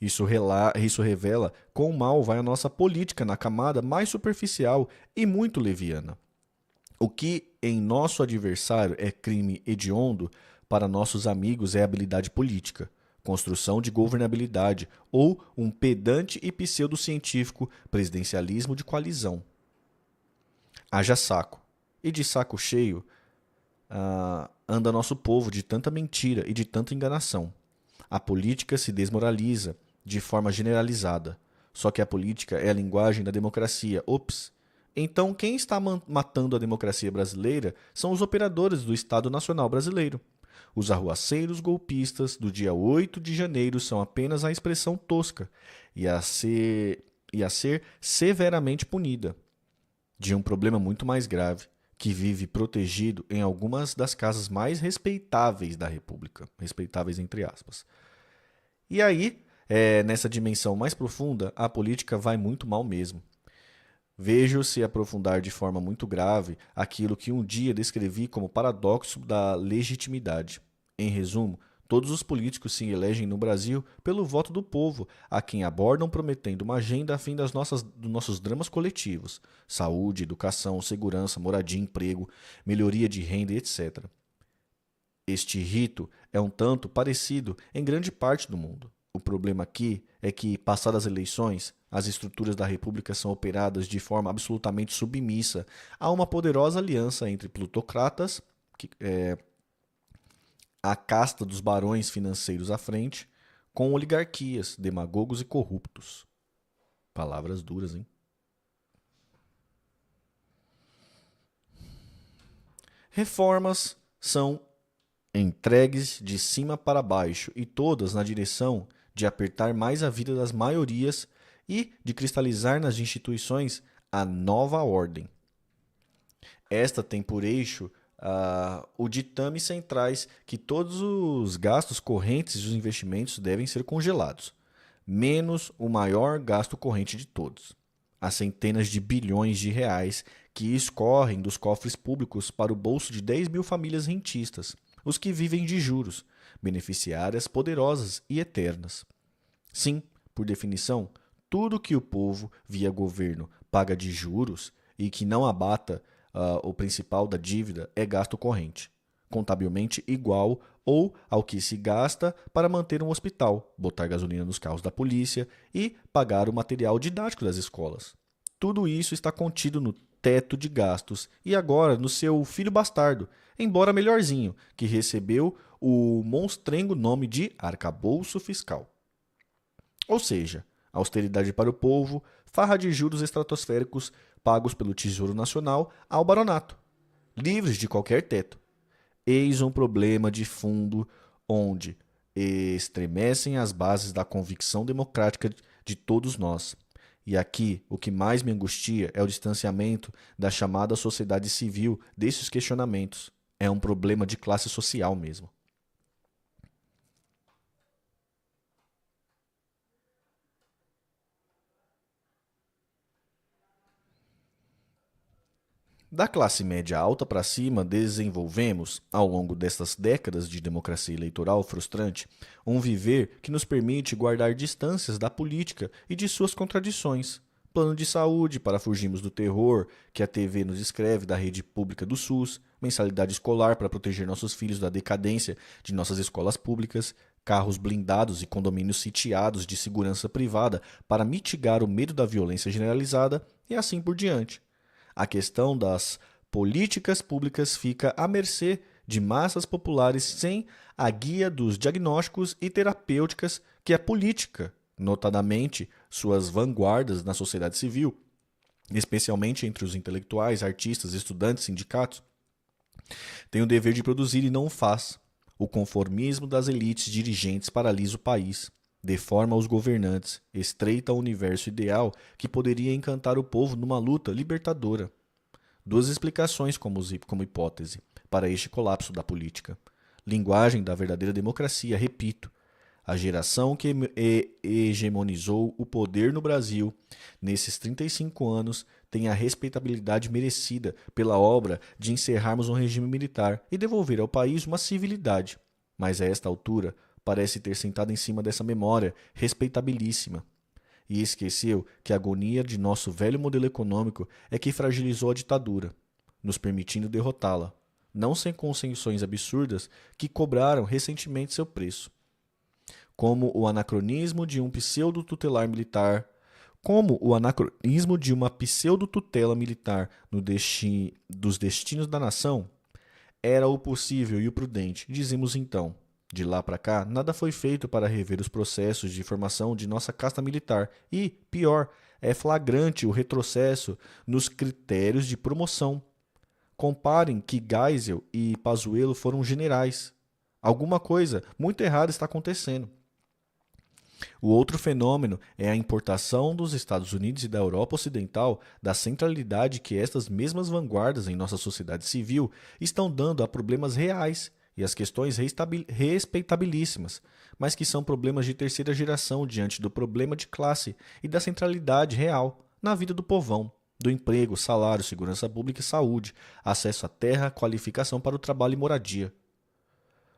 Isso revela quão mal vai a nossa política na camada mais superficial e muito leviana. O que em nosso adversário é crime hediondo, para nossos amigos é habilidade política, construção de governabilidade ou um pedante e pseudocientífico presidencialismo de coalizão. Haja saco. E de saco cheio anda nosso povo de tanta mentira e de tanta enganação. A política se desmoraliza de forma generalizada. Só que a política é a linguagem da democracia. Ops! Então, quem está matando a democracia brasileira são os operadores do Estado Nacional Brasileiro. Os arruaceiros golpistas do dia 8 de janeiro são apenas a expressão tosca e a ser severamente punida de um problema muito mais grave, que vive protegido em algumas das casas mais respeitáveis da República. Respeitáveis entre aspas. E aí, nessa dimensão mais profunda, a política vai muito mal mesmo. Vejo se aprofundar de forma muito grave aquilo que um dia descrevi como paradoxo da legitimidade. Em resumo, todos os políticos se elegem no Brasil pelo voto do povo, a quem abordam prometendo uma agenda a fim dos nossos dramas coletivos: saúde, educação, segurança, moradia, emprego, melhoria de renda, etc. Este rito é um tanto parecido em grande parte do mundo. O problema aqui é que, passadas as eleições, as estruturas da República são operadas de forma absolutamente submissa a uma poderosa aliança entre plutocratas, a casta dos barões financeiros à frente, com oligarquias, demagogos e corruptos. Palavras duras, hein? Reformas são entregues de cima para baixo e todas na direção de apertar mais a vida das maiorias e de cristalizar nas instituições a nova ordem. Esta tem por eixo o ditame centrais que todos os gastos correntes e os investimentos devem ser congelados, menos o maior gasto corrente de todos, as centenas de bilhões de reais que escorrem dos cofres públicos para o bolso de 10 mil famílias rentistas, os que vivem de juros, beneficiárias poderosas e eternas. Sim, por definição, tudo que o povo, via governo, paga de juros e que não abata o principal da dívida é gasto corrente, contabilmente igual ou ao que se gasta para manter um hospital, botar gasolina nos carros da polícia e pagar o material didático das escolas. Tudo isso está contido no teto de gastos e agora no seu filho bastardo, embora melhorzinho, que recebeu o monstrengo nome de arcabouço fiscal. Ou seja, austeridade para o povo, farra de juros estratosféricos pagos pelo Tesouro Nacional ao baronato, livres de qualquer teto. Eis um problema de fundo onde estremecem as bases da convicção democrática de todos nós. E aqui, o que mais me angustia é o distanciamento da chamada sociedade civil desses questionamentos. É um problema de classe social mesmo. Da classe média alta para cima, desenvolvemos, ao longo destas décadas de democracia eleitoral frustrante, um viver que nos permite guardar distâncias da política e de suas contradições. Plano de saúde para fugirmos do terror que a TV nos escreve da rede pública do SUS, mensalidade escolar para proteger nossos filhos da decadência de nossas escolas públicas, carros blindados e condomínios sitiados de segurança privada para mitigar o medo da violência generalizada e assim por diante. A questão das políticas públicas fica à mercê de massas populares sem a guia dos diagnósticos e terapêuticas que a política, notadamente suas vanguardas na sociedade civil, especialmente entre os intelectuais, artistas, estudantes, sindicatos, tem o dever de produzir e não o faz. O conformismo das elites dirigentes paralisa o país, deforma os governantes, estreita o universo ideal que poderia encantar o povo numa luta libertadora. Duas explicações como hipótese para este colapso da política. Linguagem da verdadeira democracia, repito. A geração que hegemonizou o poder no Brasil nesses 35 anos tem a respeitabilidade merecida pela obra de encerrarmos um regime militar e devolver ao país uma civilidade. Mas a esta altura parece ter sentado em cima dessa memória respeitabilíssima. E esqueceu que a agonia de nosso velho modelo econômico é que fragilizou a ditadura. nos permitindo derrotá-la, não sem concessões absurdas que cobraram recentemente seu preço, como o anacronismo de um pseudo-tutelar militar, como o anacronismo de uma pseudo-tutela militar dos destinos da nação, era o possível e o prudente, dizemos então. De lá para cá, nada foi feito para rever os processos de formação de nossa casta militar e, pior, é flagrante o retrocesso nos critérios de promoção. Comparem que Geisel e Pazuello foram generais. Alguma coisa muito errada está acontecendo. O outro fenômeno é a importação dos Estados Unidos e da Europa Ocidental da centralidade que estas mesmas vanguardas em nossa sociedade civil estão dando a problemas reais e as questões respeitabilíssimas, mas que são problemas de terceira geração diante do problema de classe e da centralidade real na vida do povão, do emprego, salário, segurança pública e saúde, acesso à terra, qualificação para o trabalho e moradia.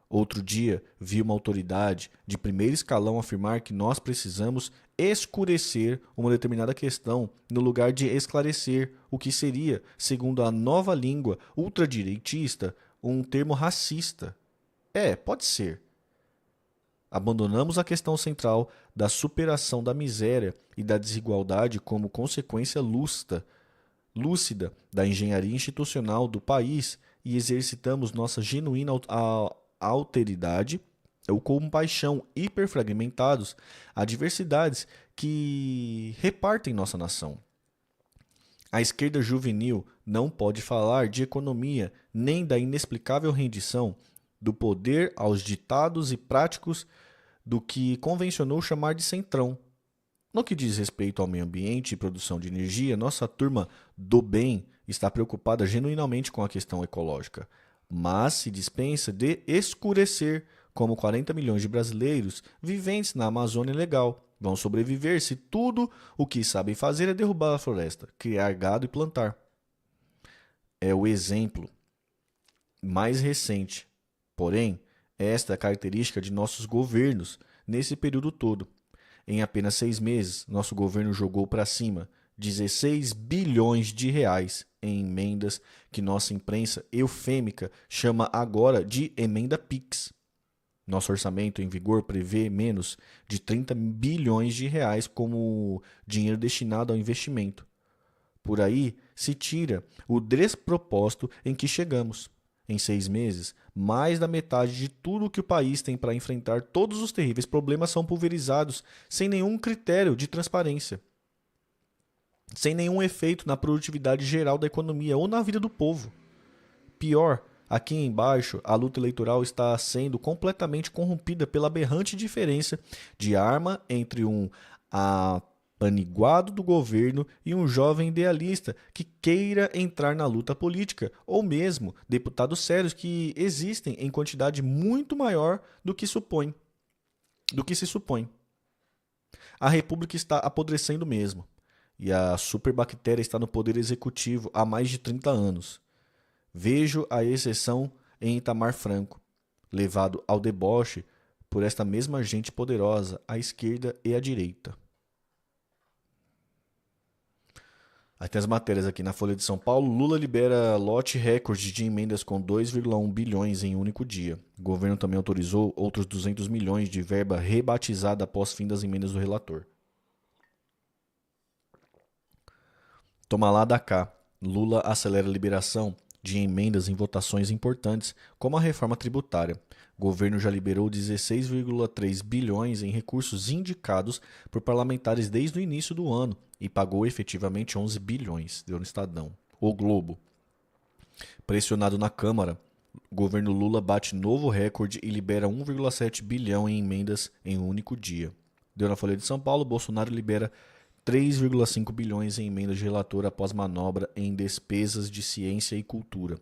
Outro dia, vi uma autoridade de primeiro escalão afirmar que nós precisamos escurecer uma determinada questão no lugar de esclarecer, o que seria, segundo a nova língua ultradireitista, um termo racista. Pode ser. Abandonamos a questão central da superação da miséria e da desigualdade como consequência lúcida da engenharia institucional do país e exercitamos nossa genuína alteridade ou compaixão hiperfragmentados a diversidades que repartem nossa nação. A esquerda juvenil não pode falar de economia nem da inexplicável rendição do poder aos ditados e práticos do que convencionou chamar de centrão. No que diz respeito ao meio ambiente e produção de energia, nossa turma do bem está preocupada genuinamente com a questão ecológica, mas se dispensa de escurecer como 40 milhões de brasileiros viventes na Amazônia Legal vão sobreviver se tudo o que sabem fazer é derrubar a floresta, criar gado e plantar. É o exemplo mais recente. Porém, esta é a característica de nossos governos nesse período todo. Em apenas 6 meses, nosso governo jogou para cima 16 bilhões de reais em emendas que nossa imprensa eufêmica chama agora de emenda PIX. Nosso orçamento em vigor prevê menos de 30 bilhões de reais como dinheiro destinado ao investimento. Por aí se tira o despropósito em que chegamos. Em 6 meses, mais da metade de tudo que o país tem para enfrentar todos os terríveis problemas são pulverizados sem nenhum critério de transparência, sem nenhum efeito na produtividade geral da economia ou na vida do povo. Pior, aqui embaixo, a luta eleitoral está sendo completamente corrompida pela aberrante diferença de arma entre um apaniguado do governo e um jovem idealista que queira entrar na luta política, ou mesmo deputados sérios que existem em quantidade muito maior do que se supõe. A República está apodrecendo mesmo, e a superbactéria está no poder executivo há mais de 30 anos. Vejo a exceção em Itamar Franco, levado ao deboche por esta mesma gente poderosa, à esquerda e à direita. Aí tem as matérias aqui na Folha de São Paulo. Lula libera lote recorde de emendas com 2,1 bilhões em um único dia. O governo também autorizou outros 200 milhões de verba rebatizada após fim das emendas do relator. Toma lá da cá. Lula acelera a liberação de emendas em votações importantes, como a reforma tributária. O governo já liberou 16,3 bilhões em recursos indicados por parlamentares desde o início do ano e pagou efetivamente 11 bilhões, deu no Estadão. O Globo. Pressionado na Câmara, o governo Lula bate novo recorde e libera 1,7 bilhão em emendas em um único dia. Deu na Folha de São Paulo, Bolsonaro libera 3,5 bilhões em emendas de relator após manobra em despesas de ciência e cultura.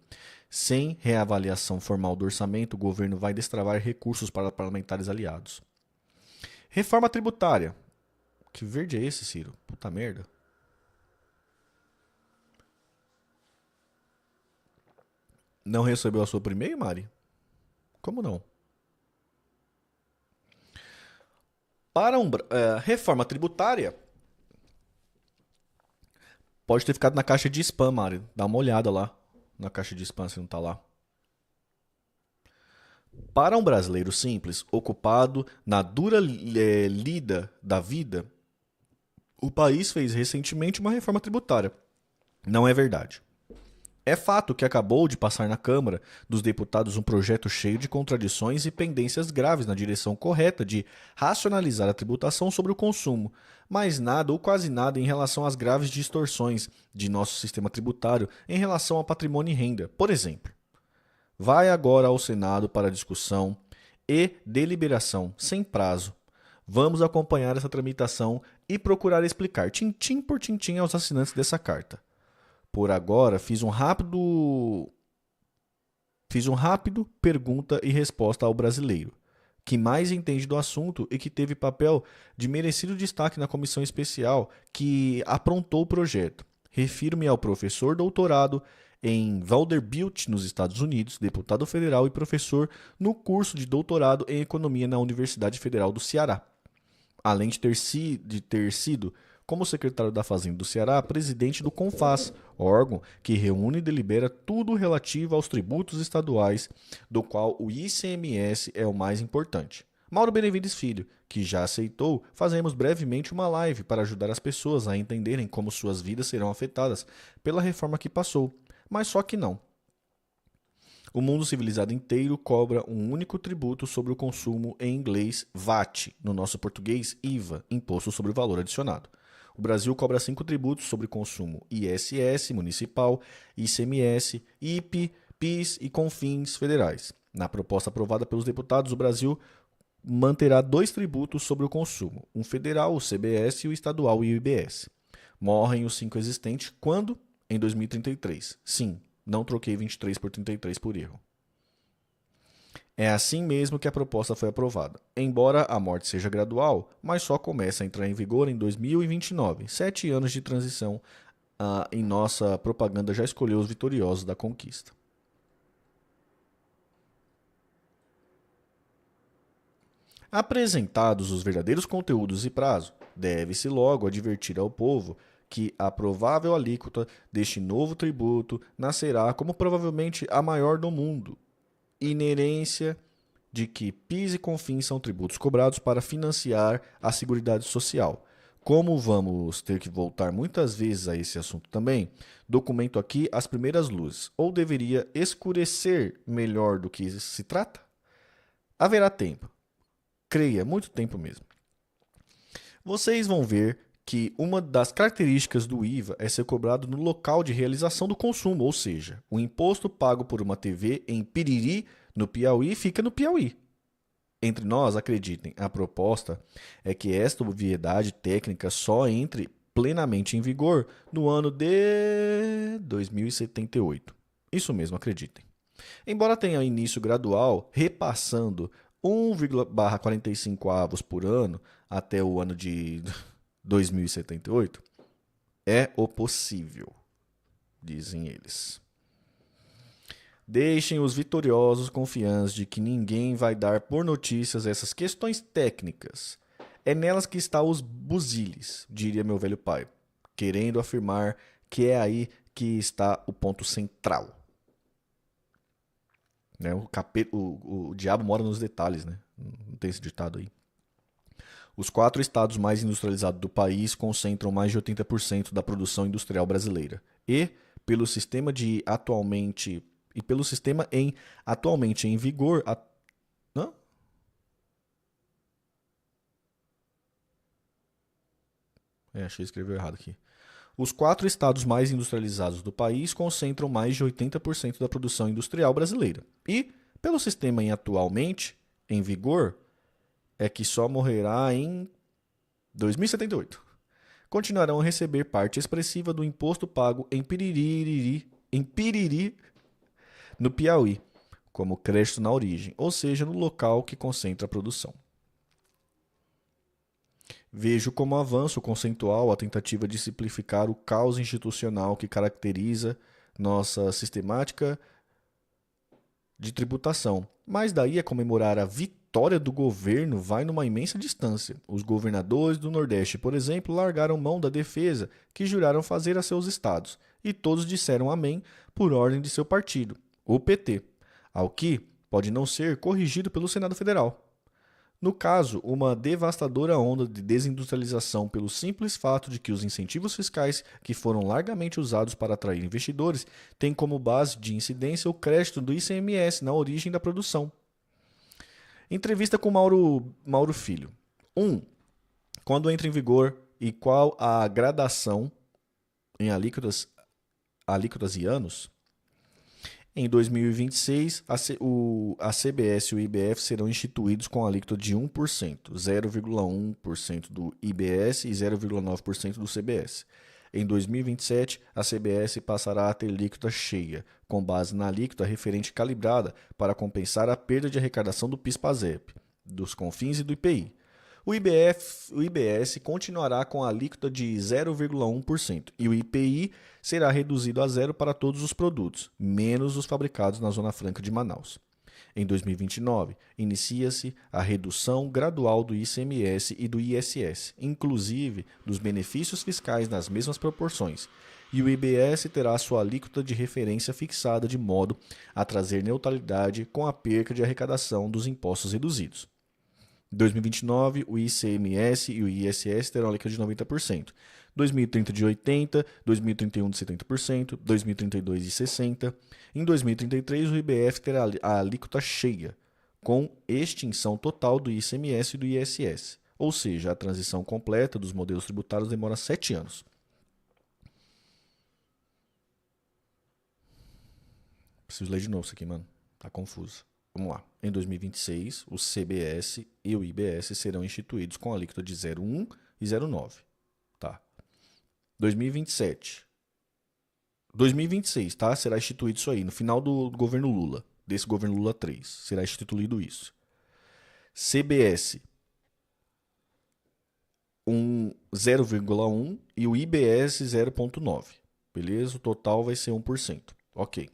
Sem reavaliação formal do orçamento, o governo vai destravar recursos para parlamentares aliados. Reforma tributária. Que verde é esse, Ciro? Puta merda. Não recebeu a sua por e-mail, Mari? Como não? Para reforma tributária, pode ter ficado na caixa de spam, Mari. Dá uma olhada lá. na caixa de spam se não tá lá. Para um brasileiro simples, ocupado na dura lida da vida, o país fez recentemente uma reforma tributária. Não é verdade. É fato que acabou de passar na Câmara dos Deputados um projeto cheio de contradições e pendências graves na direção correta de racionalizar a tributação sobre o consumo, mas nada ou quase nada em relação às graves distorções de nosso sistema tributário em relação ao patrimônio e renda. Por exemplo, vai agora ao Senado para discussão e deliberação sem prazo. Vamos acompanhar essa tramitação e procurar explicar tintim por tintim aos assinantes dessa carta. Por agora, fiz um rápido pergunta e resposta ao brasileiro, que mais entende do assunto e que teve papel de merecido destaque na comissão especial que aprontou o projeto. Refiro-me ao professor doutorado em Vanderbilt, nos Estados Unidos, deputado federal e professor no curso de doutorado em economia na Universidade Federal do Ceará. Além de ter sido, como secretário da Fazenda do Ceará, presidente do CONFAS, órgão que reúne e delibera tudo relativo aos tributos estaduais, do qual o ICMS é o mais importante. Mauro Benevides Filho, que já aceitou, fazemos brevemente uma live para ajudar as pessoas a entenderem como suas vidas serão afetadas pela reforma que passou, mas só que não. O mundo civilizado inteiro cobra um único tributo sobre o consumo, em inglês VAT, no nosso português IVA, Imposto sobre o Valor Adicionado. O Brasil cobra 5 tributos sobre consumo: ISS, municipal, ICMS, IP, PIS e CONFINS federais. Na proposta aprovada pelos deputados, o Brasil manterá 2 tributos sobre o consumo, um federal, o CBS, e o estadual, o IBS. Morrem os 5 existentes quando? Em 2033. Sim, não troquei 23 por 33 por erro. É assim mesmo que a proposta foi aprovada. Embora a morte seja gradual, mas só começa a entrar em vigor em 2029. 7 anos de transição e nossa propaganda já escolheu os vitoriosos da conquista. Apresentados os verdadeiros conteúdos e prazo, deve-se logo advertir ao povo que a provável alíquota deste novo tributo nascerá como provavelmente a maior do mundo. Inerência de que PIS e CONFINS são tributos cobrados para financiar a Seguridade Social. Como vamos ter que voltar muitas vezes a esse assunto também, documento aqui as primeiras luzes, ou deveria escurecer melhor do que se trata? Haverá tempo. Creia, muito tempo mesmo. Vocês vão ver que uma das características do IVA é ser cobrado no local de realização do consumo, ou seja, o imposto pago por uma TV em Piriri, no Piauí, fica no Piauí. Entre nós, acreditem, a proposta é que esta obviedade técnica só entre plenamente em vigor no ano de 2078. Isso mesmo, acreditem. Embora tenha início gradual, repassando 1,45 avos por ano até o ano de 2078, é o possível, dizem eles. Deixem os vitoriosos confiantes de que ninguém vai dar por notícias essas questões técnicas. É nelas que está os buziles, diria meu velho pai, querendo afirmar que é aí que está o ponto central. Né? O diabo mora nos detalhes, né? Não tem esse ditado aí. Os 4 estados mais industrializados do país concentram mais de 80% da produção industrial brasileira. Pelo sistema atualmente em vigor, achei que escreveu errado aqui. Os 4 estados mais industrializados do país concentram mais de 80% da produção industrial brasileira. E, pelo sistema atualmente em vigor, é que só morrerá em 2078. Continuarão a receber parte expressiva do imposto pago em Piriri, no Piauí, como crédito na origem, ou seja, no local que concentra a produção. Vejo como avanço conceitual a tentativa de simplificar o caos institucional que caracteriza nossa sistemática de tributação, mas daí a comemorar a vitória do governo vai numa imensa distância. Os governadores do Nordeste, por exemplo, largaram mão da defesa que juraram fazer a seus estados, e todos disseram amém por ordem de seu partido, o PT, ao que pode não ser corrigido pelo Senado Federal. No caso, uma devastadora onda de desindustrialização pelo simples fato de que os incentivos fiscais, que foram largamente usados para atrair investidores, têm como base de incidência o crédito do ICMS na origem da produção. Entrevista com Mauro Filho. 1. Quando entra em vigor e qual a gradação em alíquotas e anos? Em 2026, a CBS e o IBF serão instituídos com alíquota de 1%, 0,1% do IBS e 0,9% do CBS. Em 2027, a CBS passará a ter alíquota cheia, com base na alíquota referente calibrada para compensar a perda de arrecadação do PIS/PASEP, dos CONFINS e do IPI. O IBS continuará com a alíquota de 0,1% e o IPI será reduzido a zero para todos os produtos, menos os fabricados na Zona Franca de Manaus. Em 2029, inicia-se a redução gradual do ICMS e do ISS, inclusive dos benefícios fiscais nas mesmas proporções, e o IBS terá sua alíquota de referência fixada de modo a trazer neutralidade com a perca de arrecadação dos impostos reduzidos. Em 2029, o ICMS e o ISS terão alíquota de 90%, 2030 de 80%, 2031 de 70%, 2032 de 60%. Em 2033, o IBF terá a alíquota cheia, com extinção total do ICMS e do ISS, ou seja, a transição completa dos modelos tributários demora 7 anos. Preciso ler de novo isso aqui, mano. Tá confuso. Vamos lá. Em 2026, o CBS e o IBS serão instituídos com a alíquota de 0,1 e 0,9. Tá. 2027. 2026, tá? Será instituído isso aí. No final do governo Lula. Desse governo Lula 3. Será instituído isso. CBS 0,1 e o IBS 0,9. Beleza? O total vai ser 1%. Ok.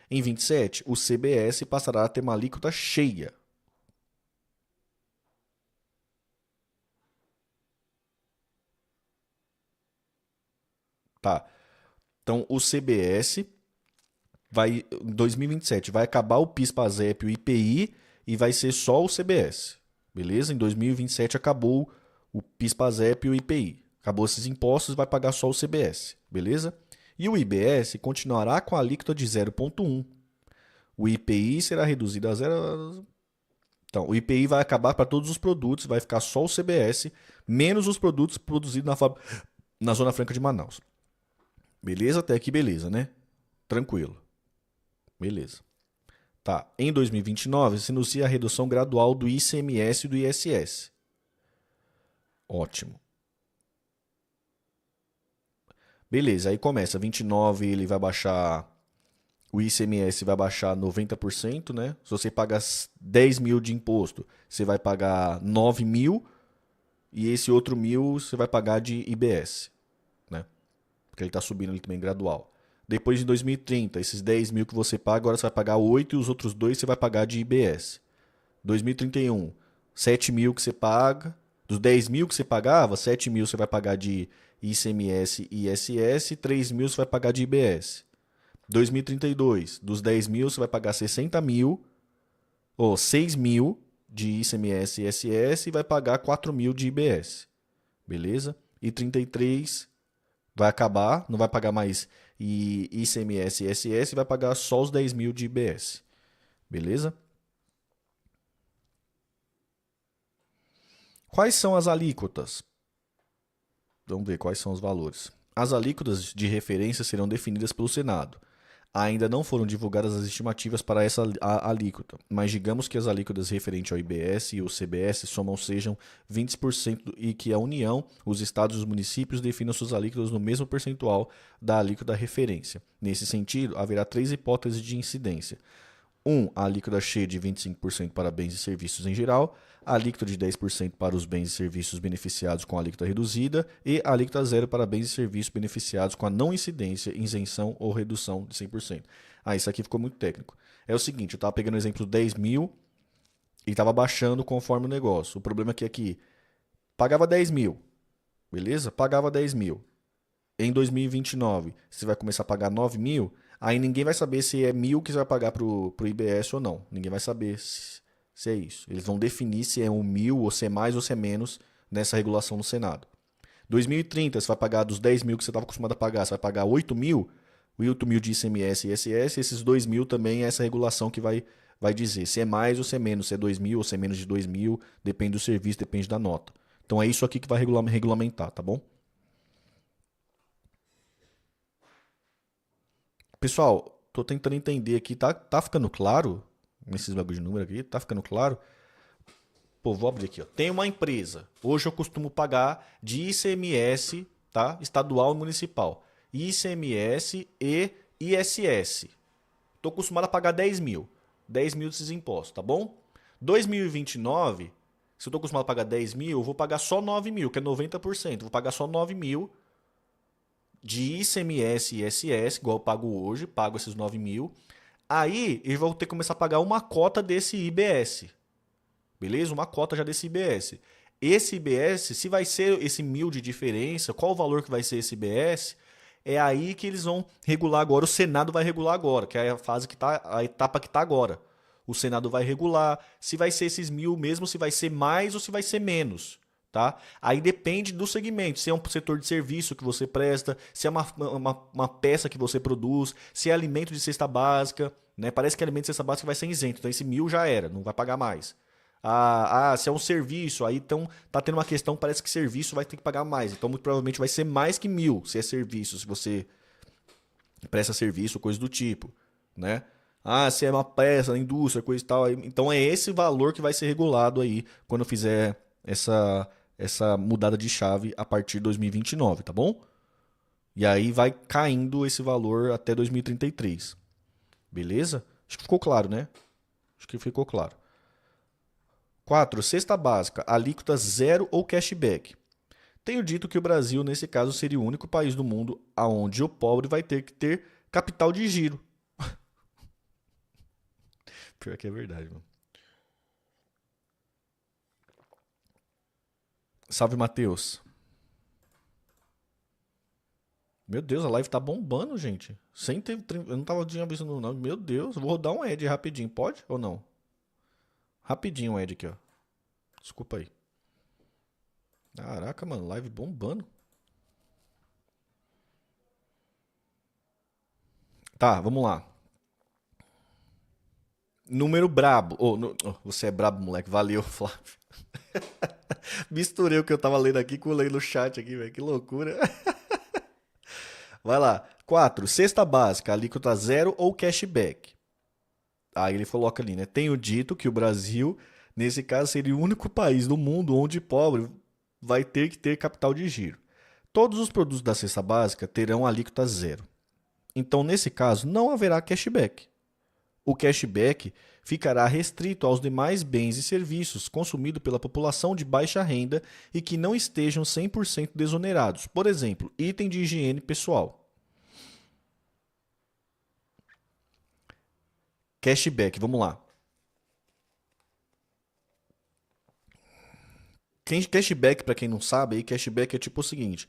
Em 27, o CBS passará a ter uma alíquota cheia. Tá. Então, o CBS vai, em 2027, vai acabar o PIS/PASEP e o IPI e vai ser só o CBS. Beleza? Em 2027 acabou o PIS/PASEP e o IPI. Acabou esses impostos, vai pagar só o CBS. Beleza? E o IBS continuará com a alíquota de 0,1. O IPI será reduzido a 0. Então, o IPI vai acabar para todos os produtos, vai ficar só o CBS, menos os produtos produzidos na Zona Franca de Manaus. Beleza? Até aqui, beleza, né? Tranquilo. Beleza. Tá. Em 2029, se inicia a redução gradual do ICMS e do ISS. Ótimo. Beleza, aí começa. 29 ele vai baixar. O ICMS vai baixar 90%, né? Se você paga 10 mil de imposto, você vai pagar 9 mil. E esse outro 1.000 você vai pagar de IBS, né? Porque ele está subindo ali também gradual. Depois de 2030, esses 10 mil que você paga, agora você vai pagar 8 e os outros 2 você vai pagar de IBS. 2031, 7 mil que você paga. Dos 10 mil que você pagava, 7 mil você vai pagar de ICMS e ISS, 3 mil você vai pagar de IBS. 2032, dos 10 mil você vai pagar 60 mil, ou 6 mil de ICMS e ISS e vai pagar 4 mil de IBS. Beleza? E 33 vai acabar, não vai pagar mais ICMS e ISS, vai pagar só os 10 mil de IBS. Beleza? Quais são as alíquotas? Vamos ver quais são os valores. As alíquotas de referência serão definidas pelo Senado. Ainda não foram divulgadas as estimativas para essa alíquota, mas digamos que as alíquotas referentes ao IBS e ao CBS sejam 20% e que a União, os estados e os municípios definam suas alíquotas no mesmo percentual da alíquota da referência. Nesse sentido, haverá 3 hipóteses de incidência. 1. A alíquota cheia de 25% para bens e serviços em geral, a alíquota de 10% para os bens e serviços beneficiados com a alíquota reduzida e a alíquota zero para bens e serviços beneficiados com a não incidência, isenção ou redução de 100%. Isso aqui ficou muito técnico. É o seguinte, eu estava pegando o exemplo 10 mil E estava baixando conforme o negócio. O problema aqui, pagava 10 mil, beleza? Pagava 10 mil. Em 2029, você vai começar a pagar 9 mil, aí ninguém vai saber se é 1.000 que você vai pagar pro IBS ou não. Ninguém vai saber se é isso. Eles vão definir se é 1.000, ou se é mais ou se é menos nessa regulação no Senado. 2030, você vai pagar dos 10 mil que você estava acostumado a pagar, você vai pagar 8 mil, o 8 mil de ICMS e ISS, esses 2 mil também é essa regulação que vai dizer se é mais ou se é menos, se é 2 mil ou se é menos de 2 mil, depende do serviço, depende da nota. Então é isso aqui que vai regulamentar, tá bom? Pessoal, tô tentando entender aqui, tá ficando claro? Nesses bagulho de número aqui, tá ficando claro? Pô, vou abrir aqui, ó. Tem uma empresa. Hoje eu costumo pagar de ICMS, tá? Estadual e municipal. ICMS e ISS. Tô acostumado a pagar 10 mil. 10 mil desses impostos, tá bom? 2029, se eu tô acostumado a pagar 10 mil, eu vou pagar só 9 mil, que é 90%. Vou pagar só 9 mil de ICMS e ISS, igual eu pago hoje, pago esses 9 mil. Aí eu vou ter que começar a pagar uma cota desse IBS. Beleza? Uma cota já desse IBS. Esse IBS, se vai ser esse 1.000 de diferença, qual o valor que vai ser esse IBS? É aí que eles vão regular agora. O Senado vai regular agora, que é a fase que tá, a etapa que está agora. O Senado vai regular se vai ser esses 1.000 mesmo, se vai ser mais ou se vai ser menos. Tá? Aí depende do segmento, se é um setor de serviço que você presta, se é uma peça que você produz, se é alimento de cesta básica, né? Parece que alimento de cesta básica vai ser isento, então esse 1.000 já era, não vai pagar mais. Se é um serviço, aí então tá tendo uma questão, parece que serviço vai ter que pagar mais, então muito provavelmente vai ser mais que 1.000 se é serviço, se você presta serviço, coisa do tipo, né? Se é uma peça na indústria, coisa e tal, então é esse valor que vai ser regulado aí quando eu fizer essa mudada de chave a partir de 2029, tá bom? E aí vai caindo esse valor até 2033. Beleza? Acho que ficou claro, né? Acho que ficou claro. 4. Cesta básica, alíquota zero ou cashback. Tenho dito que o Brasil, nesse caso, seria o único país do mundo onde o pobre vai ter que ter capital de giro. Pior que é verdade, mano. Salve, Matheus. Meu Deus, a live tá bombando, gente. Sem ter. Eu não tava tinha visto não. Meu Deus, eu vou rodar um Ed rapidinho. Pode ou não? Rapidinho um Ed aqui, ó. Desculpa aí. Caraca, mano, live bombando. Tá, vamos lá. Número brabo. Você é brabo, moleque. Valeu, Flávio. Misturei o que eu tava lendo aqui com o lendo no chat aqui, velho. Que loucura. Vai lá. 4. Cesta básica, alíquota zero ou cashback. Aí ele coloca ali, né? Tenho dito que o Brasil, nesse caso, seria o único país do mundo onde pobre vai ter que ter capital de giro. Todos os produtos da cesta básica terão alíquota zero. Então, nesse caso, não haverá cashback. O cashback ficará restrito aos demais bens e serviços consumidos pela população de baixa renda e que não estejam 100% desonerados. Por exemplo, item de higiene pessoal. Cashback, vamos lá. Cashback, para quem não sabe, aí cashback é tipo o seguinte: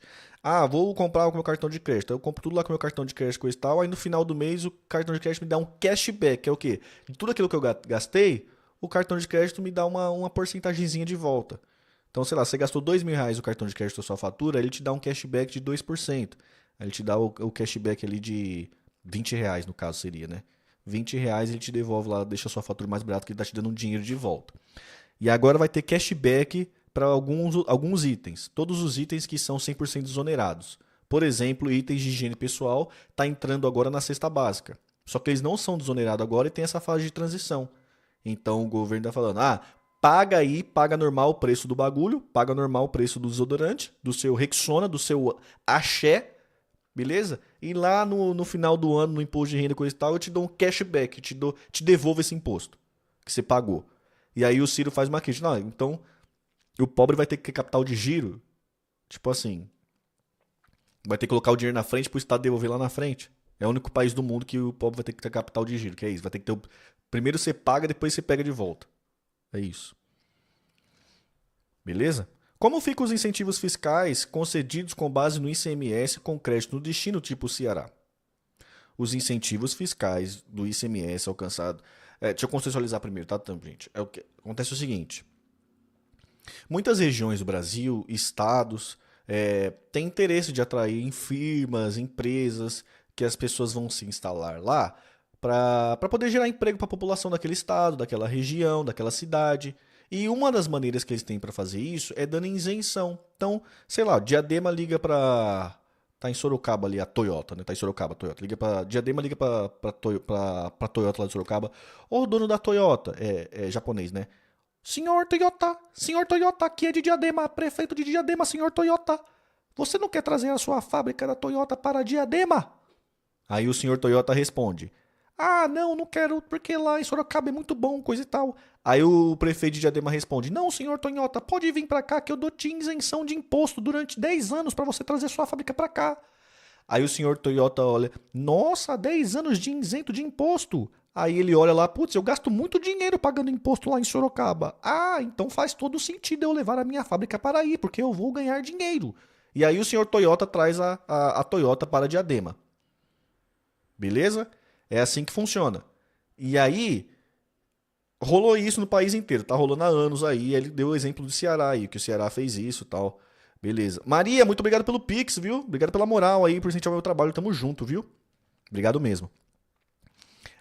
vou comprar com o meu cartão de crédito. Eu compro tudo lá com o meu cartão de crédito, coisa e tal. Aí no final do mês o cartão de crédito me dá um cashback, que é o quê? De tudo aquilo que eu gastei, o cartão de crédito me dá uma porcentagemzinha de volta. Então, sei lá, você gastou R$ 2.000 o cartão de crédito da sua fatura, ele te dá um cashback de 2%. Aí ele te dá o cashback ali de R$ 20, no caso seria, né? R$ 20 ele te devolve lá, deixa a sua fatura mais barata, que ele tá te dando um dinheiro de volta. E agora vai ter cashback para alguns itens. Todos os itens que são 100% desonerados. Por exemplo, itens de higiene pessoal está entrando agora na cesta básica. Só que eles não são desonerados agora e tem essa fase de transição. Então o governo está falando, paga aí, paga normal o preço do bagulho, paga normal o preço do desodorante, do seu Rexona, do seu Axé, beleza? E lá no final do ano, no imposto de renda, coisa e tal, eu te dou um cashback, te devolvo esse imposto que você pagou. E aí o Ciro faz uma crítica. Não, então o pobre vai ter que ter capital de giro. Tipo assim, vai ter que colocar o dinheiro na frente para o Estado devolver lá na frente. É o único país do mundo que o pobre vai ter que ter capital de giro, que é isso. Vai ter que ter primeiro você paga, depois você pega de volta. É isso. Beleza? Como ficam os incentivos fiscais concedidos com base no ICMS com crédito no destino tipo Ceará? Os incentivos fiscais do ICMS alcançado. Deixa eu contextualizar primeiro, tá, gente? Acontece o seguinte: muitas regiões do Brasil, estados, têm interesse de atrair firmas, empresas, que as pessoas vão se instalar lá para poder gerar emprego para a população daquele estado, daquela região, daquela cidade. E uma das maneiras que eles têm para fazer isso é dando isenção. Então, sei lá, Diadema liga para tá em Sorocaba ali a Toyota, né? Tá em Sorocaba a Toyota. Liga para Diadema liga para Toyota lá de Sorocaba. Ô, dono da Toyota, é japonês, né? Senhor Toyota, aqui é de Diadema, prefeito de Diadema, senhor Toyota. Você não quer trazer a sua fábrica da Toyota para Diadema? Aí o senhor Toyota responde: Ah, não, não quero, porque lá em Sorocaba é muito bom, coisa e tal. Aí o prefeito de Diadema responde: Não, senhor Toyota, pode vir para cá que eu dou te isenção de imposto durante 10 anos para você trazer sua fábrica para cá. Aí o senhor Toyota olha: Nossa, 10 anos de isento de imposto. Aí ele olha lá: Putz, eu gasto muito dinheiro pagando imposto lá em Sorocaba. Ah, então faz todo sentido eu levar a minha fábrica para aí, porque eu vou ganhar dinheiro. E aí o senhor Toyota traz a Toyota para Diadema. Beleza? É assim que funciona. E aí, rolou isso no país inteiro. Tá rolando há anos aí. Ele deu o exemplo do Ceará aí, que o Ceará fez isso e tal. Beleza. Maria, muito obrigado pelo Pix, viu? Obrigado pela moral aí, por incentivar o meu trabalho. Tamo junto, viu? Obrigado mesmo.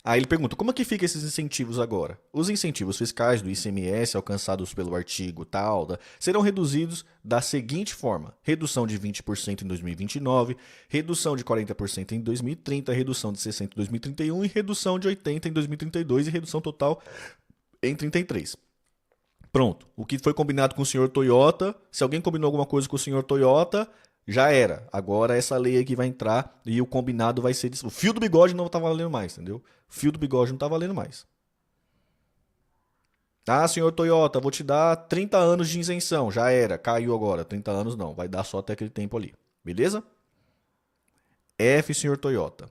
Aí ele pergunta, como é que fica esses incentivos agora? Os incentivos fiscais do ICMS alcançados pelo artigo tal serão reduzidos da seguinte forma: redução de 20% em 2029, redução de 40% em 2030, redução de 60% em 2031 e redução de 80% em 2032 e redução total em 33. Pronto. O que foi combinado com o senhor Toyota, se alguém combinou alguma coisa com o senhor Toyota, já era. Agora essa lei aqui vai entrar e o combinado vai ser... O fio do bigode não tá valendo mais, entendeu? O fio do bigode não tá valendo mais. Ah, senhor Toyota, vou te dar 30 anos de isenção. Já era, caiu agora. 30 anos não, vai dar só até aquele tempo ali. Beleza? F, senhor Toyota.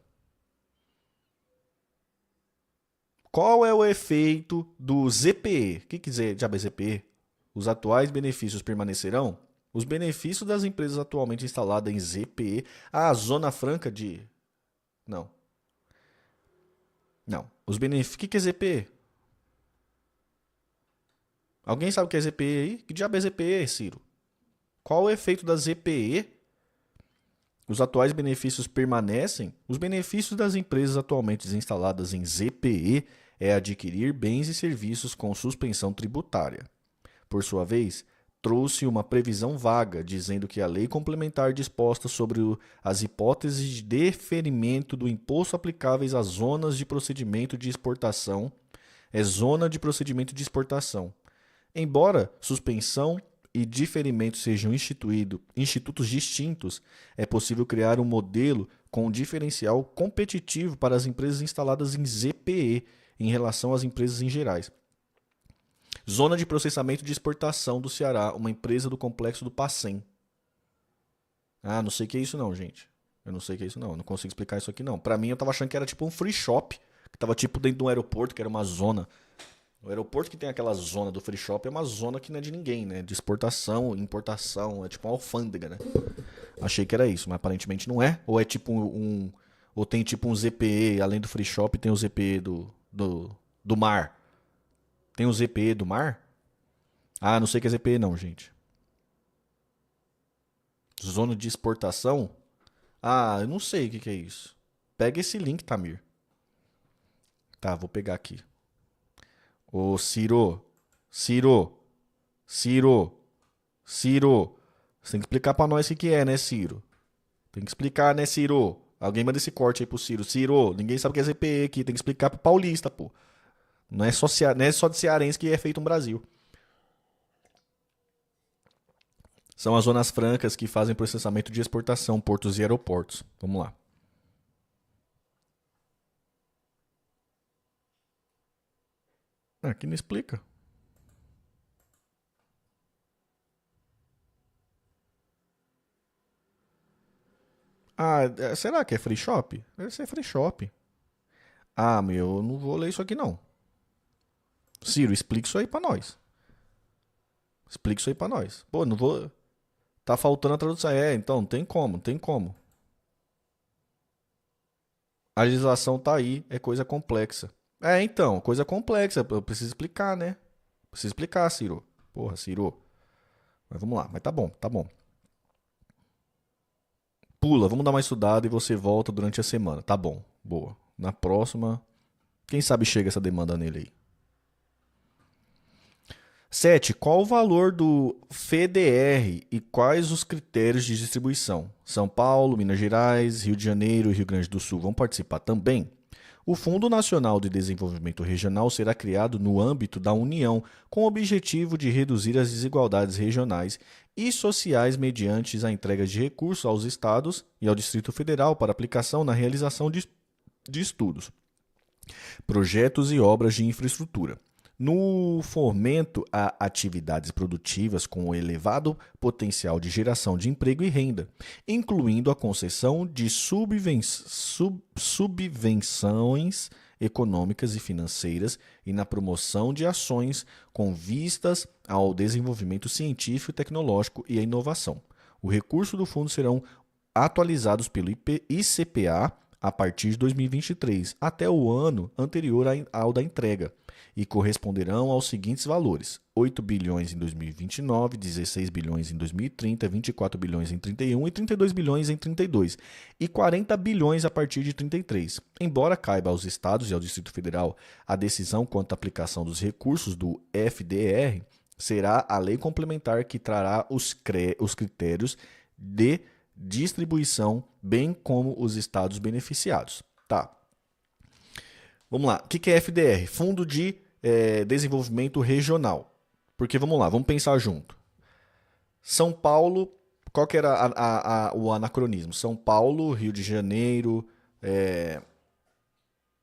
Qual é o efeito do ZPE? O que quiser diabo é ZPE? Os atuais benefícios permanecerão? Os benefícios das empresas atualmente instaladas em ZPE. Ah, Zona Franca de... Não. Não. Os benefícios... O que é ZPE? Alguém sabe o que é ZPE aí? Que diabo é ZPE, Ciro? Qual o efeito da ZPE? Os atuais benefícios permanecem? Os benefícios das empresas atualmente instaladas em ZPE é adquirir bens e serviços com suspensão tributária. Por sua vez, trouxe uma previsão vaga, dizendo que a lei complementar disposta sobre as hipóteses de deferimento do imposto aplicáveis às zonas de procedimento de exportação é zona de procedimento de exportação. Embora suspensão e diferimento sejam institutos distintos, é possível criar um modelo com um diferencial competitivo para as empresas instaladas em ZPE em relação às empresas em gerais. Zona de Processamento de Exportação do Ceará, uma empresa do complexo do Pacem. Ah, não sei o que é isso não, gente. Eu não sei o que é isso não, eu não consigo explicar isso aqui não. Pra mim eu tava achando que era tipo um free shop, que tava tipo dentro de um aeroporto, que era uma zona. O aeroporto que tem aquela zona do free shop é uma zona que não é de ninguém, né? De exportação, importação, é tipo uma alfândega, né? Achei que era isso, mas aparentemente não é. Ou é tipo ou tem tipo um ZPE, além do free shop tem o ZPE do mar. Tem o ZPE do mar? Ah, não sei o que é ZPE não, gente. Zona de exportação? Ah, eu não sei o que é isso. Pega esse link, Tamir. Tá, vou pegar aqui. Ô, Ciro. Ciro. Ciro. Ciro. Você tem que explicar pra nós o que é, né, Ciro? Tem que explicar, né, Ciro? Alguém manda esse corte aí pro Ciro. Ciro, ninguém sabe o que é ZPE aqui. Tem que explicar pro paulista, pô. Não é só de cearense que é feito no Brasil. São as zonas francas que fazem processamento de exportação, portos e aeroportos. Vamos lá. Aqui não explica. Ah, será que é free shop? Deve ser free shop. Ah, meu, eu não vou ler isso aqui não. Ciro, explica isso aí pra nós. Explica isso aí pra nós. Pô, não vou. Tá faltando a tradução. É, então, não tem como, não tem como. A legislação tá aí, é coisa complexa. É, então, coisa complexa. Eu preciso explicar, né? Preciso explicar, Ciro. Porra, Ciro. Mas vamos lá, mas tá bom, tá bom. Pula, vamos dar uma estudada e você volta durante a semana. Tá bom, boa. Na próxima, quem sabe chega essa demanda nele aí. 7. Qual o valor do FDR e quais os critérios de distribuição? São Paulo, Minas Gerais, Rio de Janeiro e Rio Grande do Sul vão participar também? O Fundo Nacional de Desenvolvimento Regional será criado no âmbito da União, com o objetivo de reduzir as desigualdades regionais e sociais mediante a entrega de recursos aos estados e ao Distrito Federal para aplicação na realização de estudos, projetos e obras de infraestrutura. No fomento a atividades produtivas com elevado potencial de geração de emprego e renda, incluindo a concessão de subvenções econômicas e financeiras e na promoção de ações com vistas ao desenvolvimento científico e tecnológico e à inovação. O recurso do fundo serão atualizados pelo ICPA a partir de 2023, até o ano anterior ao da entrega, e corresponderão aos seguintes valores: 8 bilhões em 2029, 16 bilhões em 2030, 24 bilhões em 31 e 32 bilhões em 32, e 40 bilhões a partir de 33. Embora caiba aos estados e ao Distrito Federal a decisão quanto à aplicação dos recursos do FDR, será a lei complementar que trará os critérios de distribuição, bem como os estados beneficiados. Tá. Vamos lá. O que é FDR? Fundo de Desenvolvimento Regional. Porque vamos lá, vamos pensar junto. São Paulo, qual que era o anacronismo? São Paulo, Rio de Janeiro,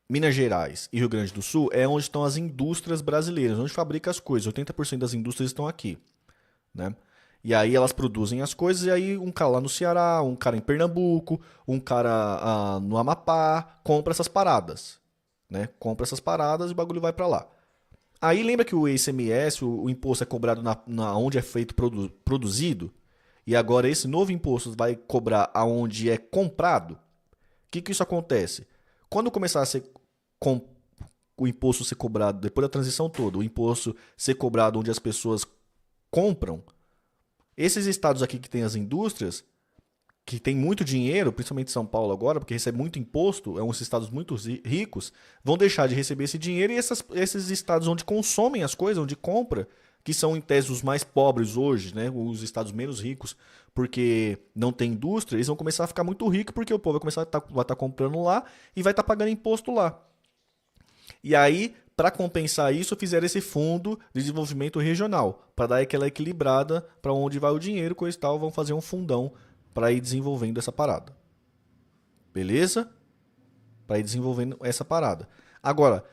Minas Gerais e Rio Grande do Sul é onde estão as indústrias brasileiras, onde fabrica as coisas. 80% das indústrias estão aqui, né? E aí elas produzem as coisas, e aí um cara lá no Ceará, um cara em Pernambuco, um cara no Amapá, compra essas paradas, né? Compra essas paradas e o bagulho vai pra lá. Aí lembra que o ICMS, o imposto é cobrado na onde é feito produzido, e agora esse novo imposto vai cobrar aonde é comprado. O que isso acontece? Quando começar a ser com, o imposto ser cobrado, depois da transição toda, o imposto ser cobrado onde as pessoas compram, esses estados aqui que tem as indústrias, que tem muito dinheiro, principalmente São Paulo agora, porque recebe muito imposto, é uns estados muito ricos, vão deixar de receber esse dinheiro, e esses estados onde consomem as coisas, onde compra, que são em tese os mais pobres hoje, né, os estados menos ricos, porque não tem indústria, eles vão começar a ficar muito ricos, porque o povo vai começar vai estar comprando lá e vai estar pagando imposto lá. E aí, para compensar isso, fizeram esse fundo de desenvolvimento regional, para dar aquela equilibrada para onde vai o dinheiro, coisa e tal, vão fazer um fundão para ir desenvolvendo essa parada. Beleza? Para ir desenvolvendo essa parada. Agora,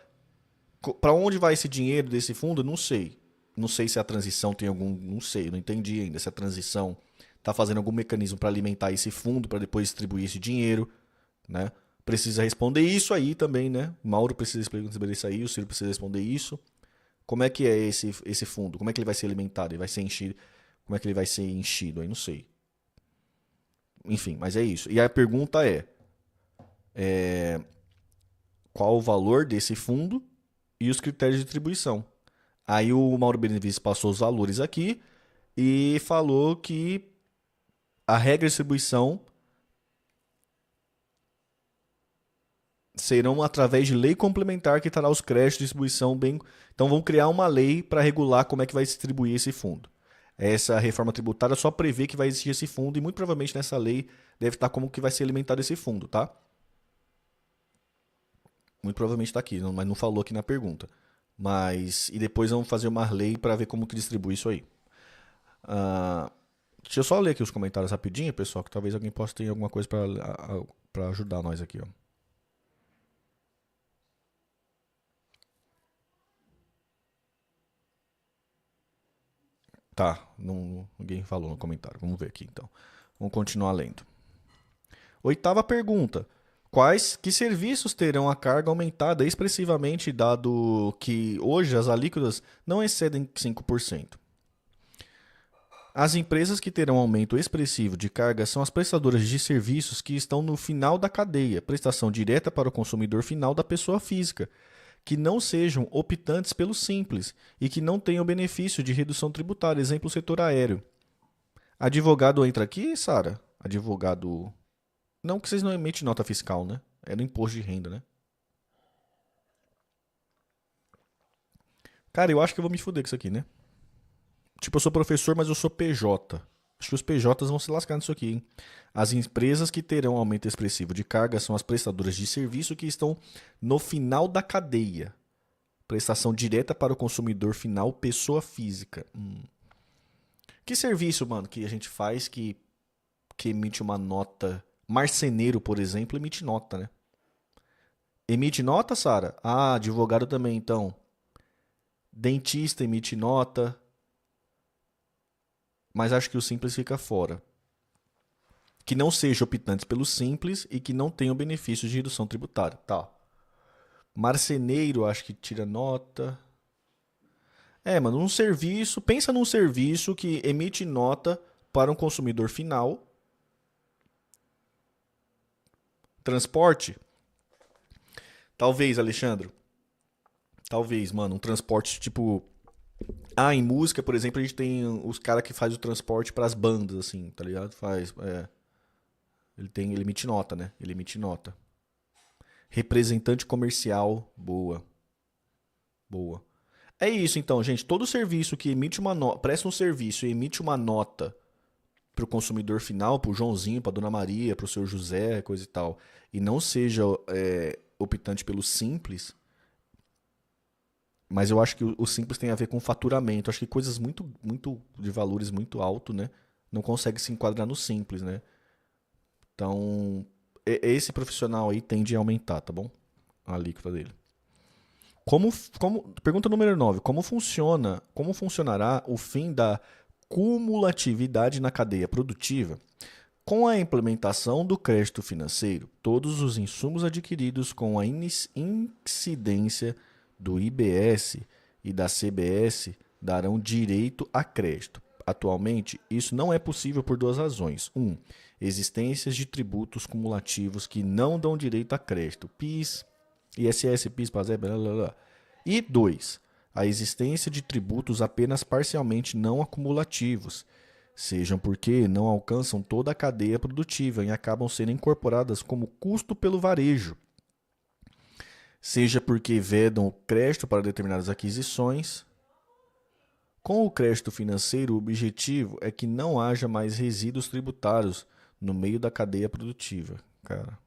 para onde vai esse dinheiro desse fundo? Não sei. Não sei se a transição tem algum, não sei, não entendi ainda se a transição está fazendo algum mecanismo para alimentar esse fundo para depois distribuir esse dinheiro, né? Precisa responder isso aí também, né? O Mauro precisa responder isso aí, o Ciro precisa responder isso. Como é que é esse fundo? Como é que ele vai ser alimentado? Ele vai ser enchido? Como é que ele vai ser enchido? Aí não sei. Enfim, mas é isso. E a pergunta é qual o valor desse fundo e os critérios de distribuição. Aí o Mauro Benevides passou os valores aqui e falou que a regra de distribuição serão através de lei complementar que trará os créditos de distribuição bem. Então vão criar uma lei para regular como é que vai se distribuir esse fundo. Essa reforma tributária só prevê que vai existir esse fundo e muito provavelmente nessa lei deve estar como que vai ser alimentado esse fundo, tá? Muito provavelmente está aqui, mas não falou aqui na pergunta. Mas e depois vamos fazer uma lei para ver como que distribui isso aí. Ah, deixa eu só ler aqui os comentários rapidinho, pessoal, que talvez alguém possa ter alguma coisa para ajudar nós aqui, ó. Tá, ninguém falou no comentário. Vamos ver aqui então. Vamos continuar lendo. Oitava pergunta. Quais que serviços terão a carga aumentada expressivamente, dado que hoje as alíquotas não excedem 5%? As empresas que terão aumento expressivo de carga são as prestadoras de serviços que estão no final da cadeia, prestação direta para o consumidor final da pessoa física, que não sejam optantes pelo simples e que não tenham benefício de redução tributária, exemplo, o setor aéreo. Advogado entra aqui, Sara? Advogado. Não que vocês não emitem nota fiscal, né? É no imposto de renda, né? Cara, eu acho que eu vou me fuder com isso aqui, né? Tipo, eu sou professor, mas eu sou PJ. Acho que os PJs vão se lascar nisso aqui, hein? As empresas que terão aumento expressivo de carga são as prestadoras de serviço que estão no final da cadeia. Prestação direta para o consumidor final, pessoa física. Que serviço, mano, que a gente faz que emite uma nota? Marceneiro, por exemplo, emite nota, né? Emite nota, Sara? Ah, advogado também, então. Dentista emite nota, mas acho que o simples fica fora. Que não seja optante pelo simples e que não tenham benefícios de redução tributária. Tá. Marceneiro, acho que tira nota. É, mano, um serviço. Pensa num serviço que emite nota para um consumidor final. Transporte? Talvez, Alexandre. Talvez, mano, um transporte tipo. Ah, em música, por exemplo, a gente tem os caras que faz o transporte para as bandas, assim, tá ligado? Faz. Ele emite nota, né? Ele emite nota. Representante comercial, boa, boa. É isso então, gente. Todo serviço que emite uma nota, presta um serviço e emite uma nota para o consumidor final, para o Joãozinho, para Dona Maria, para o seu José, coisa e tal, e não seja optante pelo simples, mas eu acho que o simples tem a ver com faturamento. Acho que coisas muito de valores muito alto, né? Não consegue se enquadrar no simples, né? Então, esse profissional aí tende a aumentar, tá bom? A alíquota dele. Pergunta número 9. Como funcionará o fim da cumulatividade na cadeia produtiva? Com a implementação do crédito financeiro, todos os insumos adquiridos com a incidência do IBS e da CBS darão direito a crédito. Atualmente, isso não é possível por duas razões. Existências de tributos cumulativos que não dão direito a crédito. PIS, ISS, PIS, PASEP, blá, blá, blá. E 2. A existência de tributos apenas parcialmente não acumulativos, sejam porque não alcançam toda a cadeia produtiva e acabam sendo incorporadas como custo pelo varejo, seja porque vedam o crédito para determinadas aquisições. Com o crédito financeiro, o objetivo é que não haja mais resíduos tributários no meio da cadeia produtiva. Cara,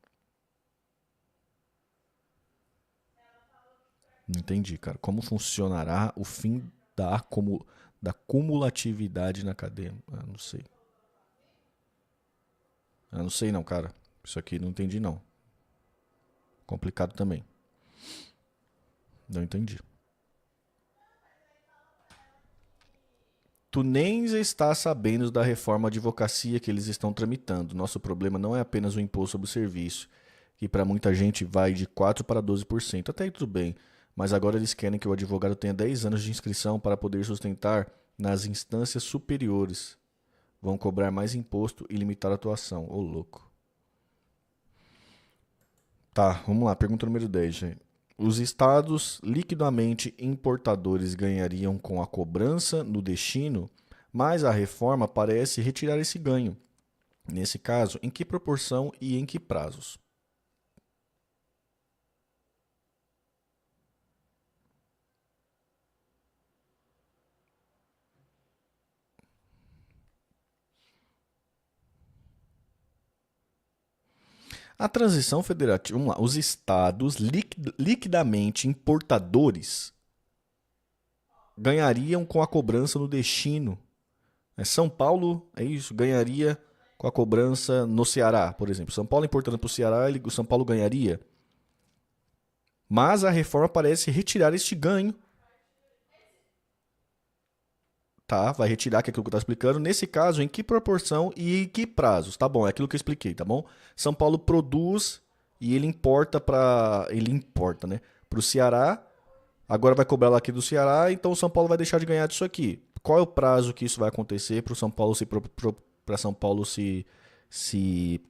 não entendi, cara. Como funcionará o fim da cumulatividade na cadeia? Ah, não sei. Ah, não sei não, cara. Isso aqui não entendi não. Complicado também. Não entendi. Tu nem está sabendo da reforma de advocacia que eles estão tramitando. Nosso problema não é apenas o imposto sobre o serviço, que para muita gente vai de 4 para 12%. Até aí tudo bem, mas agora eles querem que o advogado tenha 10 anos de inscrição para poder sustentar nas instâncias superiores. Vão cobrar mais imposto e limitar a atuação. Ô, louco. Tá, vamos lá. Pergunta número 10, gente. Os estados liquidamente importadores ganhariam com a cobrança no destino, mas a reforma parece retirar esse ganho. Nesse caso, em que proporção e em que prazos? A transição federativa, vamos lá, os estados liquidamente importadores ganhariam com a cobrança no destino. São Paulo, é isso, ganharia com a cobrança no Ceará, por exemplo. São Paulo importando para o Ceará, o São Paulo ganharia. Mas a reforma parece retirar este ganho. Tá, vai retirar que é aquilo que eu estou explicando. Nesse caso, em que proporção e em que prazos? Tá bom, é aquilo que eu expliquei, tá bom? São Paulo produz e ele importa para né, para o Ceará. Agora vai cobrar lá aqui do Ceará, então o São Paulo vai deixar de ganhar disso aqui. Qual é o prazo que isso vai acontecer para o São Paulo se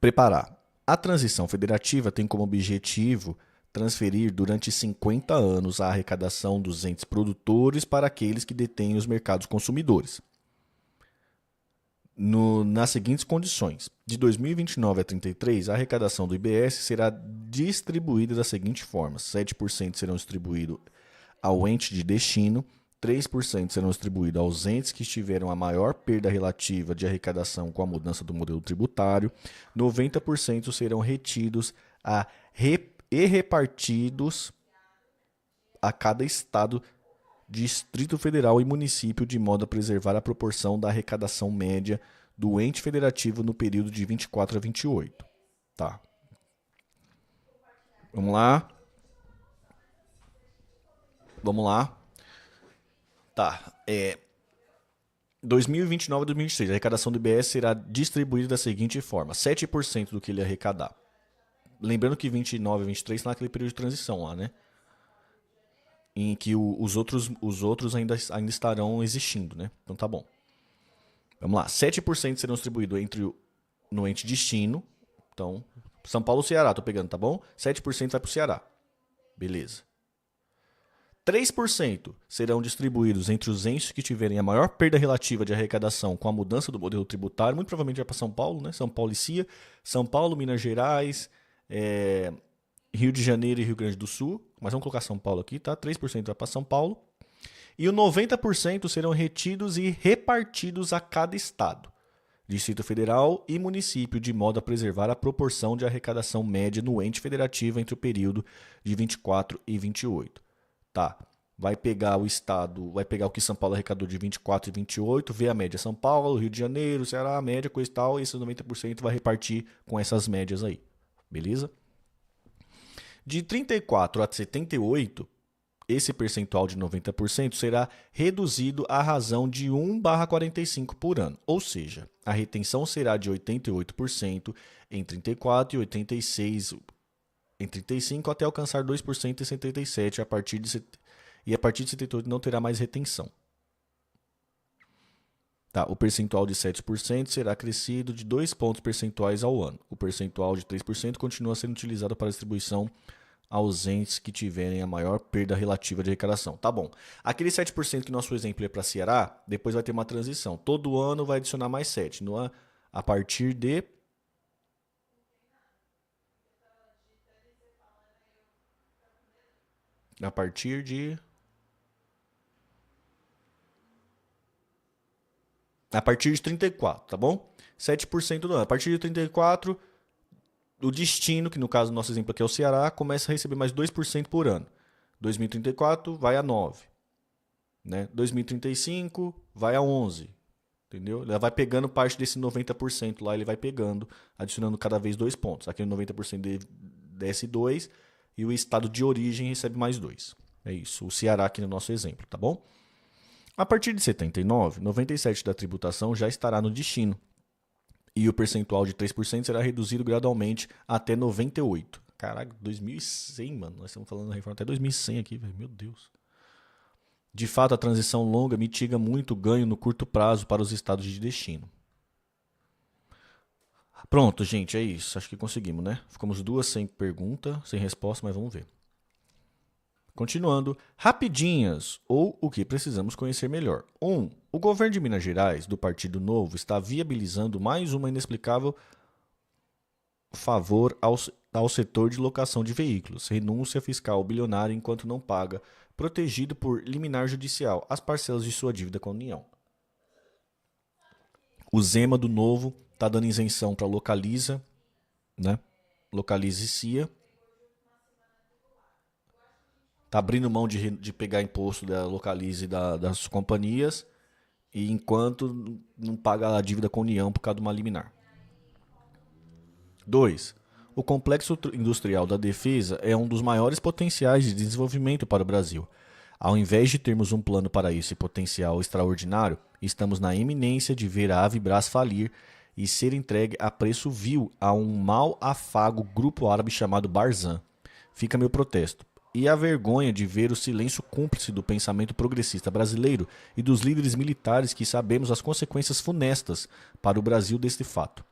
preparar? A transição federativa tem como objetivo transferir durante 50 anos a arrecadação dos entes produtores para aqueles que detêm os mercados consumidores. Nas seguintes condições. De 2029 a 33, a arrecadação do IBS será distribuída da seguinte forma: 7% serão distribuídos ao ente de destino, 3% serão distribuídos aos entes que tiveram a maior perda relativa de arrecadação com a mudança do modelo tributário, 90% serão retidos e repartidos a cada estado, Distrito Federal e município, de modo a preservar a proporção da arrecadação média do ente federativo no período de 24 a 28. Tá. Vamos lá. Tá. 2029 a 2023, a arrecadação do IBS será distribuída da seguinte forma: 7% do que ele arrecadar. Lembrando que 29 e 23 está naquele período de transição lá, né? Em que os outros ainda estarão existindo, né? Então tá bom. Vamos lá. 7% serão distribuídos no ente destino. Então, São Paulo e Ceará, tô pegando, tá bom? 7% vai pro Ceará. Beleza. 3% serão distribuídos entre os entes que tiverem a maior perda relativa de arrecadação com a mudança do modelo tributário. Muito provavelmente vai para São Paulo, né? São Paulo e Cia. São Paulo, Minas Gerais, Rio de Janeiro e Rio Grande do Sul. Mas vamos colocar São Paulo aqui, tá? 3% vai para São Paulo. E o 90% serão retidos e repartidos a cada estado, Distrito Federal e município, de modo a preservar a proporção de arrecadação média no ente federativo entre o período de 24 e 28. Tá. Vai pegar o estado, vai pegar o que São Paulo arrecadou de 24 e 28, ver a média São Paulo, Rio de Janeiro, Ceará, a média, coisa e tal, e esses 90% vai repartir com essas médias aí. Beleza? De 34 a 78, esse percentual de 90% será reduzido à razão de 1/45 por ano. Ou seja, a retenção será de 88% em 34 e 86% em 35 até alcançar 2% em 77, e a partir de 78 não terá mais retenção. Tá, o percentual de 7% será acrescido de 2 pontos percentuais ao ano. O percentual de 3% continua sendo utilizado para distribuição aos entes que tiverem a maior perda relativa de arrecadação. Tá bom. Aquele 7% que nosso exemplo é para Ceará, depois vai ter uma transição. Todo ano vai adicionar mais 7. A partir de... A partir de 34, tá bom? 7% do ano. A partir de 34, o destino, que no caso do nosso exemplo aqui é o Ceará, começa a receber mais 2% por ano. 2034 vai a 9. Né? 2035 vai a 11. Entendeu? Ela vai pegando parte desse 90% lá, ele vai pegando, adicionando cada vez 2 pontos. Aquele 90% desce 2 e o estado de origem recebe mais 2. É isso, o Ceará aqui no nosso exemplo, tá bom? A partir de 79, 97% da tributação já estará no destino. E o percentual de 3% será reduzido gradualmente até 98%. Caraca, 2100, mano. Nós estamos falando da reforma até 2100 aqui, velho. Meu Deus. De fato, a transição longa mitiga muito o ganho no curto prazo para os estados de destino. Pronto, gente, é isso. Acho que conseguimos, né? Ficamos 2 sem pergunta, sem resposta, mas vamos ver. Continuando, rapidinhas, ou o que precisamos conhecer melhor. 1. O governo de Minas Gerais, do Partido Novo, está viabilizando mais uma inexplicável favor ao setor de locação de veículos, renúncia fiscal bilionária enquanto não paga, protegido por liminar judicial, as parcelas de sua dívida com a União. O Zema do Novo está dando isenção para Localiza, né? Localiza e CIA. Está abrindo mão de pegar imposto da Localiza e das companhias, e enquanto não paga a dívida com a União por causa de uma liminar. 2. O complexo industrial da defesa é um dos maiores potenciais de desenvolvimento para o Brasil. Ao invés de termos um plano para esse potencial extraordinário, estamos na iminência de ver a Avibras falir e ser entregue a preço vil a um mal afago grupo árabe chamado Barzan. Fica meu protesto. E a vergonha de ver o silêncio cúmplice do pensamento progressista brasileiro e dos líderes militares que sabemos as consequências funestas para o Brasil deste fato.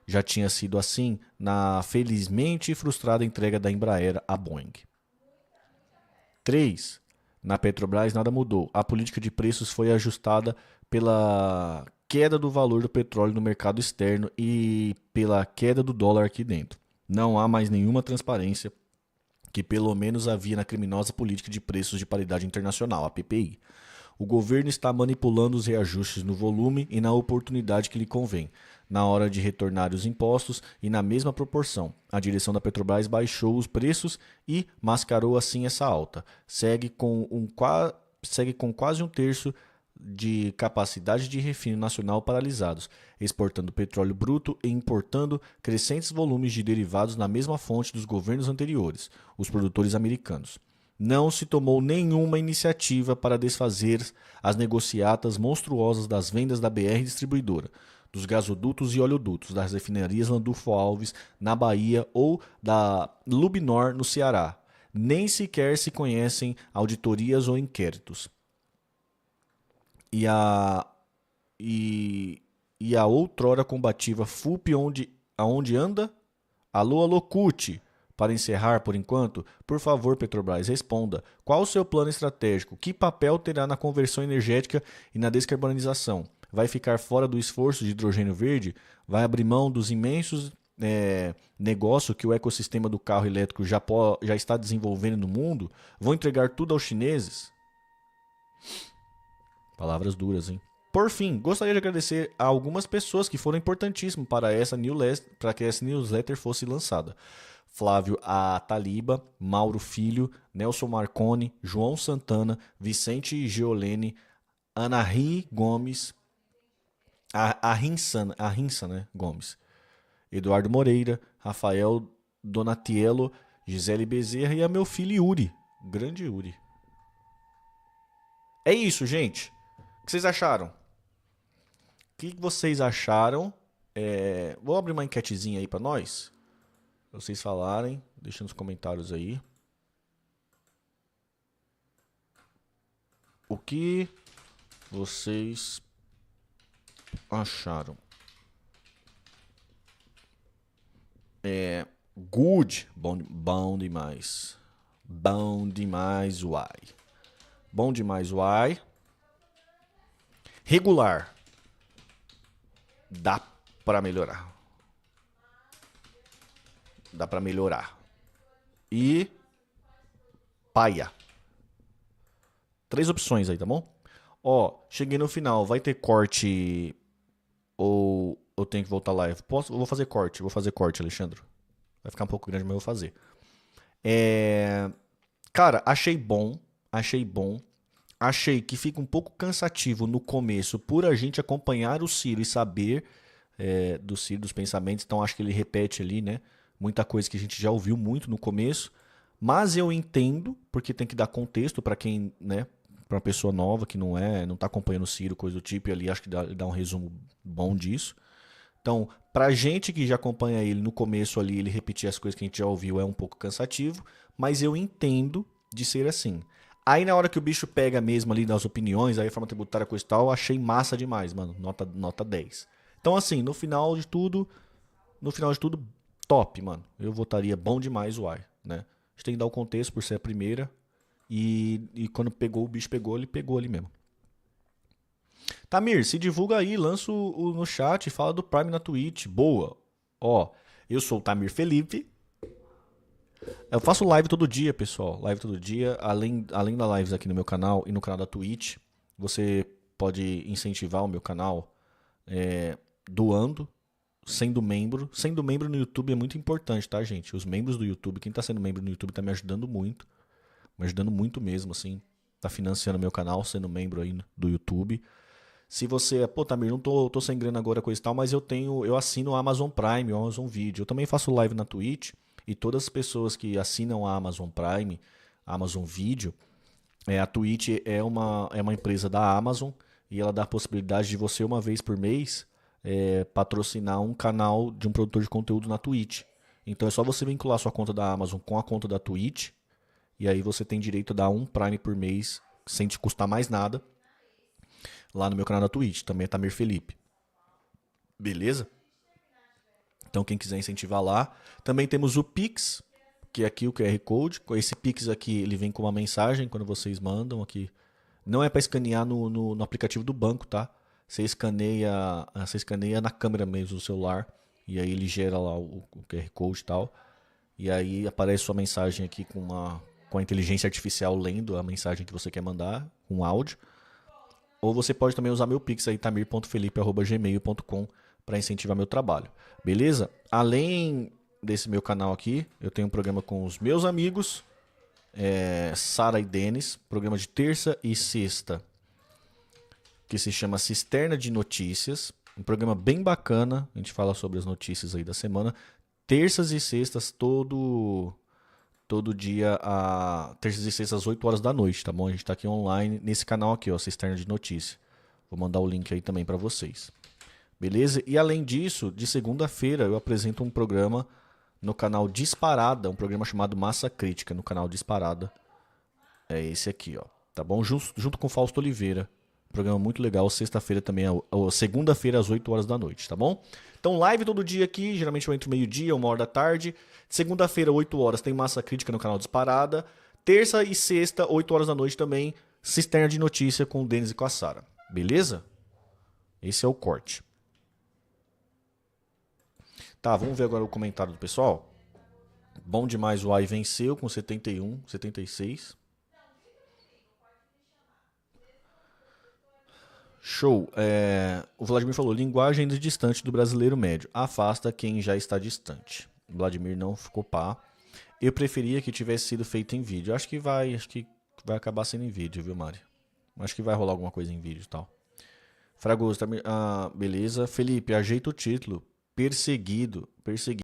Já tinha sido assim na felizmente frustrada entrega da Embraer à Boeing. 3. Na Petrobras nada mudou. A política de preços foi ajustada pela queda do valor do petróleo no mercado externo e pela queda do dólar aqui dentro. Não há mais nenhuma transparência que pelo menos havia na criminosa política de preços de paridade internacional, a PPI. O governo está manipulando os reajustes no volume e na oportunidade que lhe convém, na hora de retornar os impostos e na mesma proporção. A direção da Petrobras baixou os preços e mascarou assim essa alta. Segue com quase um terço de capacidade de refino nacional paralisados, exportando petróleo bruto e importando crescentes volumes de derivados na mesma fonte dos governos anteriores, os produtores americanos. Não se tomou nenhuma iniciativa para desfazer as negociatas monstruosas das vendas da BR Distribuidora, dos gasodutos e oleodutos, das refinarias Landulfo Alves na Bahia ou da Lubnor no Ceará. Nem sequer se conhecem auditorias ou inquéritos. E a outrora combativa FUP aonde anda? Alô, alô, CUT. Para encerrar, por enquanto, por favor, Petrobras, responda. Qual o seu plano estratégico? Que papel terá na conversão energética e na descarbonização? Vai ficar fora do esforço de hidrogênio verde? Vai abrir mão dos imensos negócios que o ecossistema do carro elétrico já está desenvolvendo no mundo? Vão entregar tudo aos chineses? Palavras duras, hein? Por fim, gostaria de agradecer a algumas pessoas que foram importantíssimas para que essa newsletter fosse lançada. Flávio Ataliba, Mauro Filho, Nelson Marconi, João Santana, Vicente Geolene, Anahi Gomes, Arrinsa, né, Gomes, Eduardo Moreira, Rafael Donatiello, Gisele Bezerra e a meu filho Yuri, grande Yuri. É isso, gente. O que vocês acharam? O que vocês acharam? Vou abrir uma enquetezinha aí pra nós. Pra vocês falarem. Deixa nos comentários aí. O que vocês acharam? Good. Bom demais. Bom demais, uai. Bom demais, uai. Regular. Dá pra melhorar. Dá pra melhorar. E paia. 3 opções aí, tá bom? Ó, cheguei no final. Vai ter corte ou eu tenho que voltar live? Eu vou fazer corte. Alexandre. Vai ficar um pouco grande, mas eu vou fazer. Cara, achei bom. Achei que fica um pouco cansativo no começo por a gente acompanhar o Ciro e saber do Ciro, dos pensamentos. Então acho que ele repete ali, né? Muita coisa que a gente já ouviu muito no começo. Mas eu entendo, porque tem que dar contexto para quem, né? Para uma pessoa nova que não tá acompanhando o Ciro, coisa do tipo, e ali acho que dá um resumo bom disso. Então, pra gente que já acompanha ele no começo ali, ele repetir as coisas que a gente já ouviu é um pouco cansativo, mas eu entendo de ser assim. Aí na hora que o bicho pega mesmo ali nas opiniões, aí a reforma tributária, coisa e tal, eu achei massa demais, mano. Nota 10. Então assim, no final de tudo, top, mano. Eu votaria bom demais o AI, né? A gente tem que dar o contexto por ser a primeira. E quando o bicho pegou, ele pegou ali mesmo. Tamir, se divulga aí, lança no chat, fala do Prime na Twitch. Boa. Ó, eu sou o Tamir Felipe. Eu faço live todo dia, pessoal. Live todo dia. Além das lives aqui no meu canal e no canal da Twitch, você pode incentivar o meu canal doando, sendo membro. Sendo membro no YouTube é muito importante, tá, gente? Os membros do YouTube, quem tá sendo membro no YouTube tá me ajudando muito. Me ajudando muito mesmo, assim. Tá financiando meu canal, sendo membro aí do YouTube. Se você, pô, Tamir, não tô sem grana agora, coisa e tal, mas eu assino o Amazon Prime, o Amazon Video. Eu também faço live na Twitch. E todas as pessoas que assinam a Amazon Prime, a Amazon Video, a Twitch é uma empresa da Amazon e ela dá a possibilidade de você, uma vez por mês, patrocinar um canal de um produtor de conteúdo na Twitch. Então é só você vincular sua conta da Amazon com a conta da Twitch, e aí você tem direito a dar um Prime por mês, sem te custar mais nada, lá no meu canal da Twitch. Também é Tamir Felipe. Beleza? Então quem quiser incentivar lá. Também temos o Pix, que é aqui o QR Code. Esse Pix aqui, ele vem com uma mensagem quando vocês mandam aqui. Não é para escanear no aplicativo do banco, tá? Você escaneia na câmera mesmo do celular. E aí ele gera lá o QR Code e tal. E aí aparece sua mensagem aqui com a inteligência artificial lendo a mensagem que você quer mandar, com áudio. Ou você pode também usar meu Pix aí, tamir.felipe@gmail.com, para incentivar meu trabalho. Beleza? Além desse meu canal aqui, eu tenho um programa com os meus amigos, Sara e Denis, programa de terça e sexta, que se chama Cisterna de Notícias. Um programa bem bacana, a gente fala sobre as notícias aí da semana. Terças e sextas, todo dia, terças e sextas às 8 horas da noite, tá bom? A gente tá aqui online nesse canal aqui, ó, Cisterna de Notícias. Vou mandar o link aí também para vocês. Beleza? E além disso, de segunda-feira eu apresento um programa no canal Disparada, um programa chamado Massa Crítica, no canal Disparada. É esse aqui, ó. Tá bom? Junto com o Fausto Oliveira. Programa muito legal, sexta-feira também, segunda-feira às 8 horas da noite, tá bom? Então, live todo dia aqui, geralmente eu entro meio-dia, 1 hora da tarde. Segunda-feira, 8 horas, tem Massa Crítica no canal Disparada. Terça e sexta, 8 horas da noite também, Cisterna de Notícia com o Denis e com a Sara. Beleza? Esse é o corte. Tá, vamos ver agora o comentário do pessoal. Bom demais, o AI venceu com 71, 76. Show. O Vladimir falou, linguagem ainda distante do brasileiro médio. Afasta quem já está distante. O Vladimir não ficou pá. Eu preferia que tivesse sido feito em vídeo. Acho que vai acabar sendo em vídeo, viu, Mari? Acho que vai rolar alguma coisa em vídeo e tal. Fragoso, beleza. Felipe, ajeita o título. Perseguido.